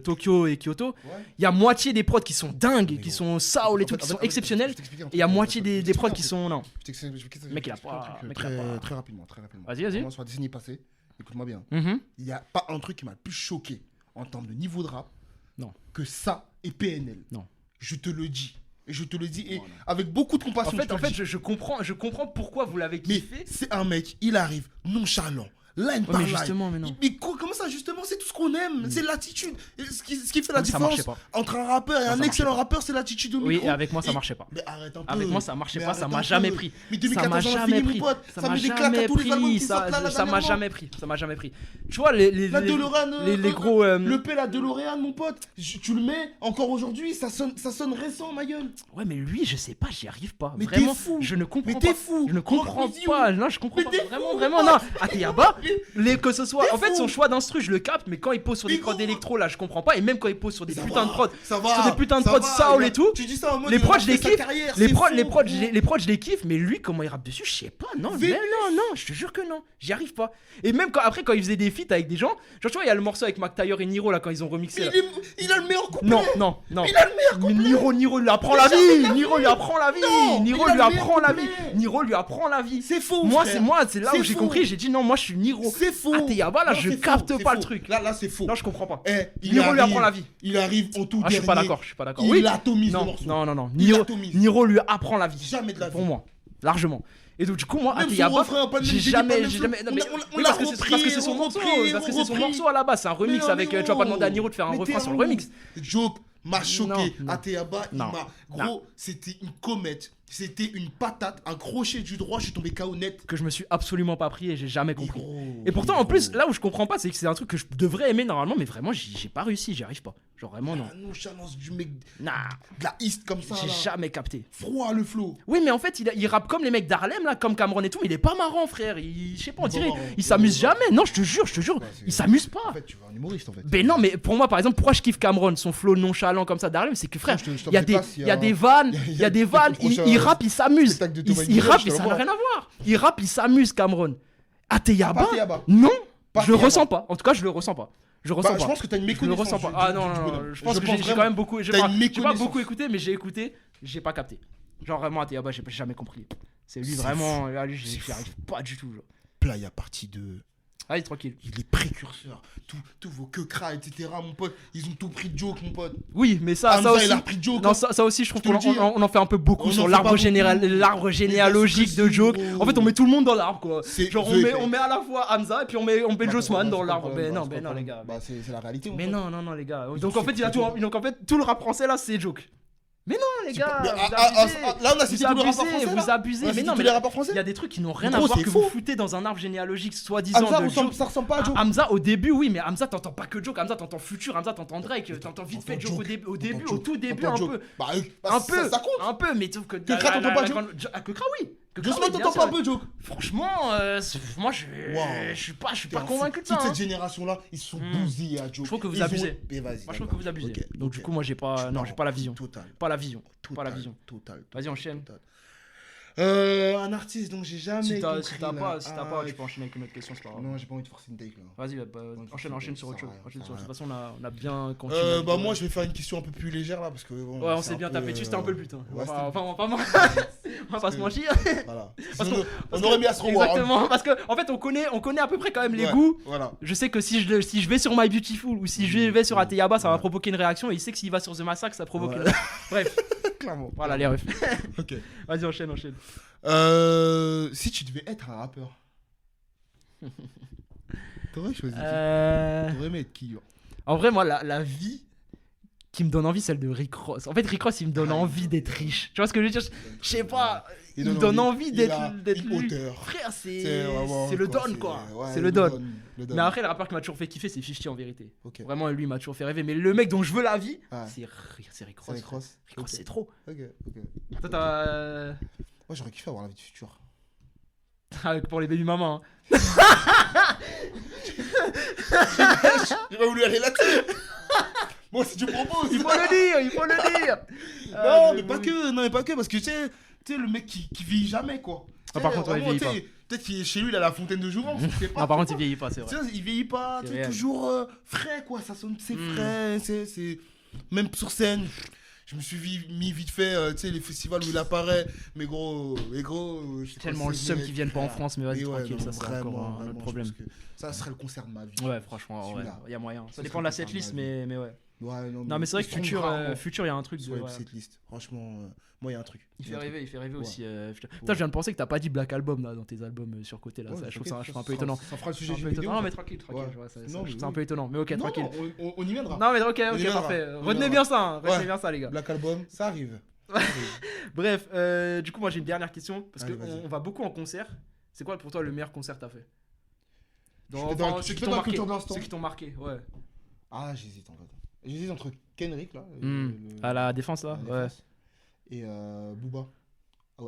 S1: Tokyo et Kyoto,
S2: Ouais.
S1: il y a moitié des prods qui sont dingues,
S2: Mais
S1: qui
S2: sont
S1: sont soul et tout, qui sont exceptionnels. Et il y a moitié des prods qui sont. Non. Mec, il a pas- mec, il a pas-
S2: Très rapidement.
S1: Vas-y.
S2: Comment sur la décennie passée, écoute-moi bien.
S1: Mhm.
S2: Il n'y a pas un truc qui m'a le plus choqué en termes de niveau de rap
S1: Non.
S2: que ça et PNL.
S1: Non.
S2: Je te le dis. Et je te le dis et avec beaucoup de
S1: En
S2: compassion.
S1: fait,
S2: je te le dis.
S1: je comprends pourquoi vous l'avez
S2: Mais
S1: kiffé.
S2: c'est un mec, il arrive nonchalant. Line par
S1: mais
S2: line.
S1: justement, mais non.
S2: Comment ça, justement, c'est tout ce qu'on aime. C'est l'attitude. Et ce qui fait la
S1: Ça
S2: différence
S1: marchait pas.
S2: entre un rappeur et
S1: Non,
S2: un
S1: ça
S2: excellent
S1: marchait pas.
S2: rappeur, c'est l'attitude au
S1: Oui,
S2: micro.
S1: et avec moi, ça marchait pas.
S2: Mais arrête un peu.
S1: Avec moi, ça marchait
S2: Mais
S1: pas, ça
S2: arrête
S1: m'a
S2: un
S1: jamais
S2: peu.
S1: pris.
S2: Mais
S1: Ça m'a
S2: 2014, on a
S1: jamais
S2: fini,
S1: pris.
S2: mon pote.
S1: Ça
S2: Ça
S1: m'a
S2: met des claques à
S1: jamais
S2: tous les albums
S1: pris.
S2: qui sortent là, là,
S1: Ça m'a
S2: dernièrement.
S1: jamais pris. Ça m'a jamais pris. Tu vois, les
S2: La DeLorean,
S1: les gros.
S2: le P, la DeLorean, mon pote, tu le mets encore aujourd'hui, ça sonne récent, ma gueule.
S1: Ouais, mais lui, je sais pas, j'y arrive pas.
S2: Mais
S1: Vraiment,
S2: t'es fou.
S1: je ne comprends
S2: Mais
S1: pas.
S2: t'es fou.
S1: Je ne comprends
S2: Marc
S1: pas. Non, je comprends
S2: Mais
S1: pas.
S2: t'es
S1: Vraiment,
S2: fou,
S1: vraiment,
S2: mon
S1: non.
S2: pote.
S1: Ateyaba, que ce soit.
S2: T'es
S1: En fait,
S2: fou.
S1: son choix d'instru, je le capte, mais quand il pose sur des
S2: Mais
S1: prods
S2: gros.
S1: électro, là, je comprends pas. Et même quand il pose sur des
S2: Ça
S1: putains
S2: va,
S1: de prods.
S2: ça va,
S1: Sur des putains de
S2: ça
S1: prods
S2: va,
S1: soul et tout.
S2: Tu dis ça en mode
S1: Les
S2: il
S1: prods,
S2: a
S1: je les
S2: fait sa
S1: kiffe.
S2: carrière,
S1: Les
S2: c'est
S1: prods,
S2: faux,
S1: les prods,
S2: gros.
S1: les prods, je les kiffe, mais lui, comment il rappe dessus, je sais pas. Non,
S2: Vite.
S1: non, je te jure que non. J'y arrive pas. Et même après, quand il faisait des feats avec des gens, genre, tu vois, il y a le morceau avec Mac Taylor et Niro, là, quand ils ont remixé.
S2: Mais
S1: Là.
S2: il a le meilleur couplet.
S1: Non.
S2: Il a le meilleur
S1: Mais
S2: couplet.
S1: Niro lui apprend la vie. Niro lui apprend la vie.
S2: Non,
S1: Niro
S2: il a
S1: lui
S2: le
S1: apprend la
S2: meilleur
S1: vie.
S2: couplet.
S1: Niro lui apprend la vie.
S2: C'est faux.
S1: Moi,
S2: frère.
S1: c'est là
S2: C'est
S1: où j'ai
S2: faux.
S1: compris. J'ai dit non, moi, je suis Niro.
S2: C'est faux.
S1: Ateyaba, là,
S2: Non,
S1: je
S2: c'est
S1: capte
S2: faux,
S1: pas
S2: c'est
S1: le
S2: faux.
S1: truc.
S2: Là, c'est faux.
S1: Non, je comprends pas.
S2: Il
S1: Niro lui
S2: arrive-
S1: apprend la vie.
S2: Il arrive en tout
S1: Ah, je suis pas d'accord.
S2: Il
S1: Oui.
S2: atomise le
S1: Non,
S2: morceau.
S1: non.
S2: Il atomise.
S1: Niro lui apprend la vie.
S2: Jamais de la vie.
S1: Pour moi, largement. Et donc du coup moi
S2: Même son
S1: Ateyaba,
S2: refrain, pas le même
S1: j'ai
S2: débit,
S1: jamais,
S2: pas le même
S1: j'ai
S2: flow.
S1: jamais. Non,
S2: On
S1: mais
S2: l'a- on
S1: oui,
S2: l'a
S1: parce que c'est son
S2: repris,
S1: morceau,
S2: on
S1: parce que c'est son
S2: repris.
S1: morceau à la base, c'est un remix
S2: Mais
S1: avec.
S2: non,
S1: Tu vas pas demander à Niro de faire un
S2: mais
S1: refrain
S2: t'es
S1: sur
S2: un
S1: le remix.
S2: Joke, m'a choqué.
S1: Non.
S2: Ateyaba, il
S1: Non.
S2: m'a. Gros, c'était une comète. C'était une patate, un crochet du droit. Je suis tombé KO net.
S1: Que je me suis absolument pas pris et j'ai jamais
S2: Mais
S1: compris.
S2: gros,
S1: Et pourtant,
S2: mais
S1: en plus,
S2: gros.
S1: là où je comprends pas, c'est que c'est un truc que je devrais aimer normalement, mais vraiment, j'ai pas réussi, j'y arrive pas. Genre vraiment, non.
S2: La nonchalance du mec
S1: Nah,
S2: de la East comme ça.
S1: j'ai
S2: Là.
S1: jamais capté.
S2: Froid, le flow.
S1: Oui, mais en fait, il rappe comme les mecs d'Harlem, là, comme Cameron et tout, mais il est pas marrant, frère. Je sais pas, on
S2: Il est pas
S1: dirait,
S2: marrant.
S1: il s'amuse
S2: Ouais,
S1: jamais. Non, je te jure,
S2: Ouais, c'est-
S1: il s'amuse
S2: En
S1: pas.
S2: fait, tu veux un humoriste en fait.
S1: Ben non, mais pour moi, par exemple, pourquoi je kiffe Cameron, son flow nonchalant comme ça d'Harlem, c'est que frère,
S2: Je t'en
S1: il y a
S2: fais
S1: des,
S2: pas s'il
S1: il y a des vannes, il y a des vannes, il rappe, il s'amuse.
S2: spectacle de
S1: Il,
S2: Thomas
S1: il
S2: Guillaume,
S1: rappe,
S2: je
S1: et
S2: te
S1: ça
S2: le
S1: n'a
S2: vois.
S1: rien à voir. Il rappe, il s'amuse, Cameron. Ateyaba,
S2: Pas Ateyaba.
S1: non,
S2: Pas
S1: je le
S2: Ateyaba.
S1: ressens pas. En tout cas, je le ressens pas. Je ressens
S2: Bah,
S1: pas.
S2: je pense que t'as une
S1: Je le
S2: méconnaissance.
S1: ressens pas.
S2: du-
S1: Ah
S2: du-
S1: non,
S2: du
S1: non,
S2: bonhomme.
S1: non, je pense que j'ai quand
S2: vraiment.
S1: même beaucoup. J'ai
S2: T'as
S1: pas,
S2: une
S1: j'ai pas
S2: méconnaissance.
S1: beaucoup écouté, mais j'ai écouté, j'ai pas capté. Genre vraiment Ateyaba, j'ai jamais compris. C'est lui
S2: C'est
S1: vraiment, là, lui,
S2: C'est
S1: j'y
S2: fou.
S1: arrive pas du tout. Genre.
S2: Playa partie 2.
S1: Allez, tranquille.
S2: Il est précurseur. Tous vos quecras, etc. Mon pote. Ils ont tout pris de joke, mon pote.
S1: Oui, mais ça
S2: Hamza,
S1: aussi.
S2: il a repris de joke.
S1: Non, ça aussi, je trouve
S2: Je te
S1: qu'on
S2: le dis,
S1: on en fait un peu beaucoup
S2: on
S1: sur
S2: en fait
S1: l'arbre
S2: pas
S1: général,
S2: beaucoup.
S1: l'arbre généalogique de
S2: parce que
S1: Joke.
S2: c'est
S1: En fait, on met tout le monde dans l'arbre, quoi.
S2: C'est
S1: Genre,
S2: The Effect.
S1: on met à la fois Hamza et puis on met
S2: Bah,
S1: Jossman dans
S2: c'est pas
S1: l'arbre.
S2: le problème,
S1: Mais
S2: bah,
S1: non,
S2: c'est
S1: mais
S2: pas
S1: non,
S2: le
S1: les
S2: problème.
S1: gars.
S2: Bah, c'est la réalité. mon
S1: Mais
S2: pote.
S1: non, les gars.
S2: Ils
S1: Donc
S2: ont
S1: en fait,
S2: fait tout.
S1: donc en fait, tout le rap français là, c'est Joke. Mais non, les
S2: C'est
S1: gars,
S2: pas- mais,
S1: vous
S2: là, on a
S1: abusez.
S2: cité tous les rappeurs français.
S1: Vous
S2: là.
S1: abusez.
S2: On a
S1: Mais
S2: cité
S1: non,
S2: tous
S1: mais
S2: les rappeurs français.
S1: il y a des trucs qui n'ont rien à
S2: Gros,
S1: voir
S2: c'est
S1: que
S2: faux.
S1: vous foutez dans un arbre généalogique soi-disant
S2: Hamza,
S1: de Joke.
S2: ça ressemble pas à Joke.
S1: Hamza au début oui mais Hamza t'entends pas que Joke, Hamza t'entends Future, Hamza t'entends Drake, t'entends vite fait
S2: T'entends
S1: Joke
S2: Joke,
S1: au début,
S2: t'entends
S1: au tout
S2: Joke,
S1: début
S2: t'entends
S1: un
S2: Joke.
S1: peu.
S2: Bah,
S1: Un peu,
S2: ça compte.
S1: un peu, mais sauf que
S2: Kekra, t'entends pas Joke
S1: Kekra oui.
S2: Jossman,
S1: oui, bien
S2: t'entends
S1: sûr.
S2: pas un peu Joke.
S1: Franchement, moi
S2: Wow.
S1: je suis pas
S2: T'es un fou.
S1: convaincu de ça.
S2: Toute
S1: hein.
S2: cette génération-là, ils se sont
S1: Hmm.
S2: bousillés à Joke.
S1: Je trouve que vous
S2: Ils ont-
S1: abusez.
S2: Mais vas-y.
S1: Moi je trouve
S2: d'accord.
S1: que vous abusez.
S2: Ok,
S1: Donc
S2: ok.
S1: du coup moi j'ai pas non, j'ai pas la vision.
S2: Total.
S1: Pas la vision. Pas la
S2: Total,
S1: vision.
S2: Total.
S1: Vas-y, enchaîne.
S2: Total. Un artiste dont j'ai jamais.
S1: Si t'as
S2: compris,
S1: pas,
S2: là.
S1: tu peux enchaîner avec une autre question, c'est pas grave.
S2: Non, j'ai pas envie de forcer une take là.
S1: Vas-y, enchaîne sur autre chose. De toute façon, on a bien continué.
S2: Bah moi je vais faire une question un peu plus légère là parce que bon,
S1: Ouais, on
S2: c'est
S1: s'est
S2: un
S1: bien
S2: peu,
S1: tapé dessus, c'était un peu le but. Hein.
S2: ouais,
S1: Enfin,
S2: c'était-
S1: on va pas se mentir.
S2: Voilà.
S1: Parce
S2: Sinon,
S1: qu'on-
S2: on aurait mis à se revoir.
S1: Exactement, parce que en fait, on connaît à peu près quand même les
S2: Ouais,
S1: goûts.
S2: Voilà.
S1: Je sais que si je vais sur My Beautiful ou si je vais sur Ateyaba, ça va
S2: Ouais.
S1: provoquer une réaction. Et il sait que s'il va sur The Massacre, ça provoque
S2: Ouais.
S1: une. Bref,
S2: Clairement.
S1: voilà les refs.
S2: Ok.
S1: Vas-y, enchaîne.
S2: Si tu devais être un rappeur, t'aurais choisi qui T'aurais aimé être qui genre
S1: En vrai, moi, la vie qui me donne envie, celle de Rick Ross. En fait, Rick Ross, il me donne envie d'être riche. Tu vois ce que je veux dire? Je sais pas. Il me donne envie d'être lui.
S2: auteur.
S1: Frère,
S2: vraiment,
S1: c'est le
S2: quoi,
S1: don, quoi.
S2: ouais,
S1: C'est le don.
S2: Le don.
S1: Mais après, le rappeur qui m'a toujours fait kiffer, c'est 50 en vérité.
S2: Ok.
S1: Vraiment, lui, il m'a toujours fait rêver. Mais le mec dont je veux la vie,
S2: Ouais.
S1: c'est Rick
S2: C'est
S1: Ross.
S2: Rick Ross.
S1: Rick Ross,
S2: Ok.
S1: c'est trop.
S2: Ok.
S1: Toi, t'as.
S2: Moi j'aurais kiffé avoir la vie du futur.
S1: Pour les baby mamans.
S2: J'ai pas voulu aller là-dessus. Moi si tu proposes.
S1: Il faut le dire.
S2: Non, mais pas que, parce que tu sais le mec qui vieillit jamais quoi.
S1: Ah, par contre, ouais, il
S2: Vraiment,
S1: vieillit
S2: tu sais, peut-être qu'il est chez lui, il a la fontaine de jouvence, je sais pas.
S1: Non, par contre, il vieillit pas, c'est
S2: Tu
S1: vrai.
S2: sais, il vieillit pas,
S1: C'est
S2: tu sais,
S1: réel.
S2: toujours frais quoi, ça sonne, c'est
S1: Mm.
S2: frais, c'est même sur scène. Je me suis mis vite fait, tu sais, les festivals où il apparaît, mais gros,
S1: C'est tellement le seum qu'ils viennent pas en France, mais vas-y,
S2: Et ouais,
S1: tranquille,
S2: non,
S1: ça c'est
S2: vraiment,
S1: encore un
S2: vraiment,
S1: autre
S2: je
S1: problème.
S2: pense que ça serait le concert de ma vie.
S1: Ouais, franchement, ouais,
S2: Celui-là.
S1: il y a moyen. Ça
S2: Ça
S1: dépend de la
S2: serait
S1: setlist,
S2: pas mal.
S1: mais ouais.
S2: Ouais,
S1: Non, mais c'est vrai que
S2: ils sont
S1: Future,
S2: rarement
S1: il y a un truc de.
S2: sur
S1: ouais.
S2: cette liste. Franchement, moi, il y a un truc.
S1: Il fait rêver
S2: Ouais.
S1: aussi. Putain,
S2: Ouais.
S1: je viens de penser que t'as pas dit Black Album là, dans tes albums sur côté là.
S2: Ouais,
S1: Ça, je trouve
S2: t'inquiète,
S1: ça un peu
S2: ça
S1: étonnant.
S2: Ça fera le
S1: C'est
S2: sujet
S1: un
S2: du
S1: peu
S2: vidéo.
S1: étonnant. Non, mais tranquille,
S2: Ouais.
S1: je vois, ça,
S2: Non,
S1: je
S2: mais
S1: trouve ça un
S2: oui.
S1: peu étonnant. Mais ok,
S2: Non,
S1: tranquille.
S2: on y viendra.
S1: Non, mais ok,
S2: y viendra.
S1: parfait.
S2: On y
S1: Retenez
S2: viendra.
S1: bien ça, hein. Retenez
S2: Ouais.
S1: bien ça, les gars.
S2: Black Album, ça arrive.
S1: Bref, du coup, moi j'ai une dernière question. Parce
S2: Allez,
S1: qu'on
S2: vas-y.
S1: on va beaucoup en concert. C'est quoi pour toi le meilleur concert que t'as fait?
S2: J'étais dans-
S1: ceux
S2: j'étais
S1: qui
S2: dans
S1: t'ont
S2: la
S1: marqué.
S2: culture de l'instant.
S1: Ceux qui t'ont marqué, ouais.
S2: Ah, j'hésite en fait. J'hésite entre Kendrick là.
S1: À la défense là?
S2: à la
S1: Ouais.
S2: défense, et Booba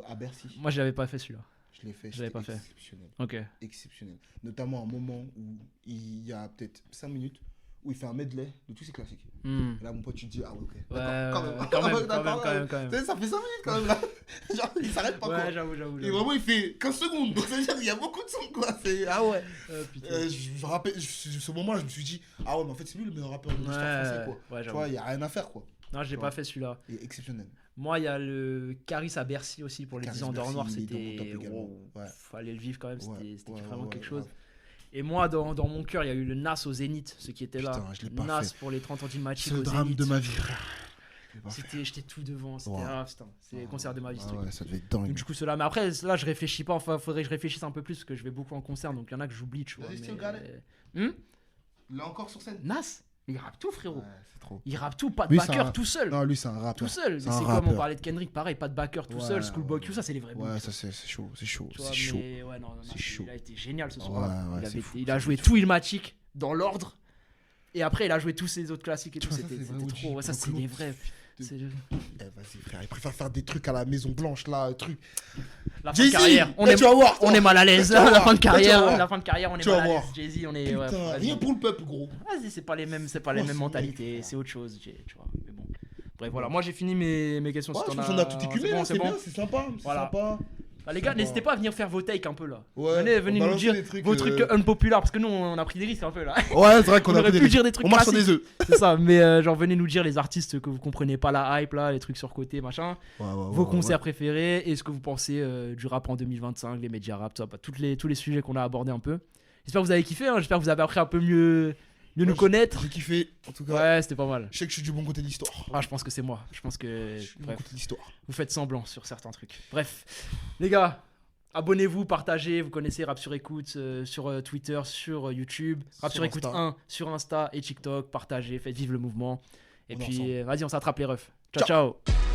S2: à Bercy.
S1: Moi je l'avais pas fait celui-là.
S2: Je l'ai fait.
S1: Je l'avais
S2: c'était
S1: pas fait.
S2: Exceptionnel.
S1: Ok.
S2: Exceptionnel. Notamment un moment où il y a peut-être 5 minutes où il fait un medley de tous ses classiques.
S1: Hmm.
S2: Et là, mon pote, tu te dis, ah ouais, ok.
S1: Ouais,
S2: D'accord,
S1: quand même.
S2: Tu sais, ça fait 5 minutes quand même là. Genre, il s'arrête pas quoi.
S1: Ouais, j'avoue.
S2: Et vraiment, il fait 15 secondes. Donc, ça veut dire qu'il y a beaucoup de sons quoi. Ah ouais.
S1: Putain.
S2: Je rappelle, ce moment-là, je me suis dit, ah ouais, mais en fait, c'est lui le meilleur rappeur de l'histoire française quoi.
S1: Ouais,
S2: Tu
S1: j'avoue.
S2: vois, il y a rien à faire quoi.
S1: Non, j'ai
S2: tu
S1: pas
S2: vois.
S1: fait celui-là.
S2: Il est exceptionnel.
S1: Moi, il y a le Caris à Bercy aussi pour les
S2: Caris
S1: 10 ans d'or
S2: Bercy,
S1: noir.
S2: il est dans mon
S1: C'était.
S2: top également.
S1: Oh,
S2: Ouais.
S1: fallait le vivre quand même. C'était
S2: Ouais,
S1: vraiment
S2: ouais,
S1: quelque
S2: ouais,
S1: chose.
S2: ouais.
S1: Et moi, dans mon cœur, il y a eu le Nas au Zénith, ceux qui étaient là.
S2: Putain, je l'ai pas
S1: Nas
S2: fait.
S1: pour les 30 ans d'Ilmatic
S2: C'est le
S1: au
S2: drame
S1: Zénith.
S2: de ma vie, frère. Je l'ai pas fait.
S1: J'étais tout devant. C'était
S2: Ouais.
S1: putain, c'est le concert de ma vie. ce
S2: Ah
S1: truc.
S2: ouais, ça devait être dingue.
S1: Donc, du coup, cela. Mais après, là, je réfléchis pas. Enfin, faudrait que je réfléchisse un peu plus parce que je vais beaucoup en concert. Donc, il y en a que j'oublie, tu vois.
S2: Vas-y,
S1: mais-
S2: Steve Gallet.
S1: Hmm
S2: Là encore sur scène.
S1: Nas Mais il rappe tout, frérot.
S2: Ouais, c'est trop.
S1: Il rappe tout, pas de
S2: Lui,
S1: backer, tout seul.
S2: Non, lui, c'est un rappeur.
S1: Tout seul.
S2: C'est
S1: C'est
S2: un
S1: comme on
S2: rappeur.
S1: parlait de Kendrick, pareil, pas de backer, tout
S2: Ouais,
S1: seul. Schoolboy
S2: ouais.
S1: Q, ça, c'est les vrais
S2: Ouais,
S1: beats.
S2: ça, c'est chaud. C'est chaud.
S1: Tu vois,
S2: C'est chaud.
S1: mais ouais, non,
S2: C'est chaud.
S1: il a été génial ce
S2: Ouais,
S1: soir-là.
S2: ouais,
S1: il
S2: c'est fou,
S1: il a
S2: c'est
S1: joué
S2: fou.
S1: tout Illmatic dans l'ordre. Et après, il a joué tous ses autres classiques et
S2: Tu
S1: tout.
S2: vois, ça,
S1: C'était
S2: c'est vrai,
S1: trop.
S2: OG,
S1: Ouais, ça, c'est
S2: Pablo.
S1: les vrais. C'est
S2: Vas-y, frère, il préfère faire des trucs à la Maison Blanche, là, truc.
S1: la fin de
S2: Jay-Z,
S1: carrière.
S2: là, tu vas voir.
S1: On est mal à l'aise.
S2: Tu vas
S1: La
S2: voir,
S1: fin de
S2: là, tu vas
S1: carrière,
S2: voir.
S1: la fin de carrière, on est
S2: Tu vas
S1: mal à l'aise.
S2: voir.
S1: Jay-Z, on est.
S2: Putain,
S1: Ouais, vas-y.
S2: rien pour le peuple, gros.
S1: Vas-y, c'est pas les mêmes
S2: Oh,
S1: mentalités.
S2: mec,
S1: C'est autre chose, tu vois. Mais bon. Bref, voilà. Moi, j'ai fini mes questions.
S2: Ouais,
S1: Si
S2: je
S1: t'en
S2: pense qu'on a tout écumé, là,
S1: c'est
S2: c'est
S1: bon.
S2: bien, c'est sympa. C'est
S1: Voilà.
S2: sympa.
S1: Bah, les gars,
S2: Sympa.
S1: n'hésitez pas à venir faire vos takes un peu là.
S2: Ouais,
S1: Venez
S2: on
S1: nous
S2: balance
S1: dire
S2: des trucs,
S1: vos trucs unpopulaires parce que nous on a pris des risques un peu là.
S2: Ouais, c'est vrai qu'on
S1: On
S2: a
S1: aurait
S2: pris
S1: pu dire des trucs
S2: On marche sur
S1: classiques.
S2: des œufs.
S1: C'est ça, mais genre venez nous dire les artistes que vous comprenez pas la hype là, les trucs surcotés machin, vos concerts préférés et ce que vous pensez du rap en 2025, les médias rap, tout ça, tous les sujets qu'on a abordés un peu. J'espère que vous avez kiffé, hein, j'espère que vous avez appris un peu mieux nous connaître.
S2: J'ai kiffé, en tout cas.
S1: Ouais, c'était pas mal.
S2: Je sais que je suis du bon côté de l'histoire.
S1: Ah, je pense que c'est moi. Je pense que
S2: Je suis du bon
S1: bref,
S2: côté de l'histoire.
S1: vous faites semblant sur certains trucs. Bref, les gars, abonnez-vous, partagez, vous connaissez Rap sur écoute sur Twitter, sur YouTube, Rap sur écoute
S2: Insta.
S1: 1 sur Insta et TikTok, partagez, faites vivre le mouvement. Et
S2: On est
S1: puis
S2: ensemble.
S1: vas-y, on s'attrape les refs. Ciao ciao.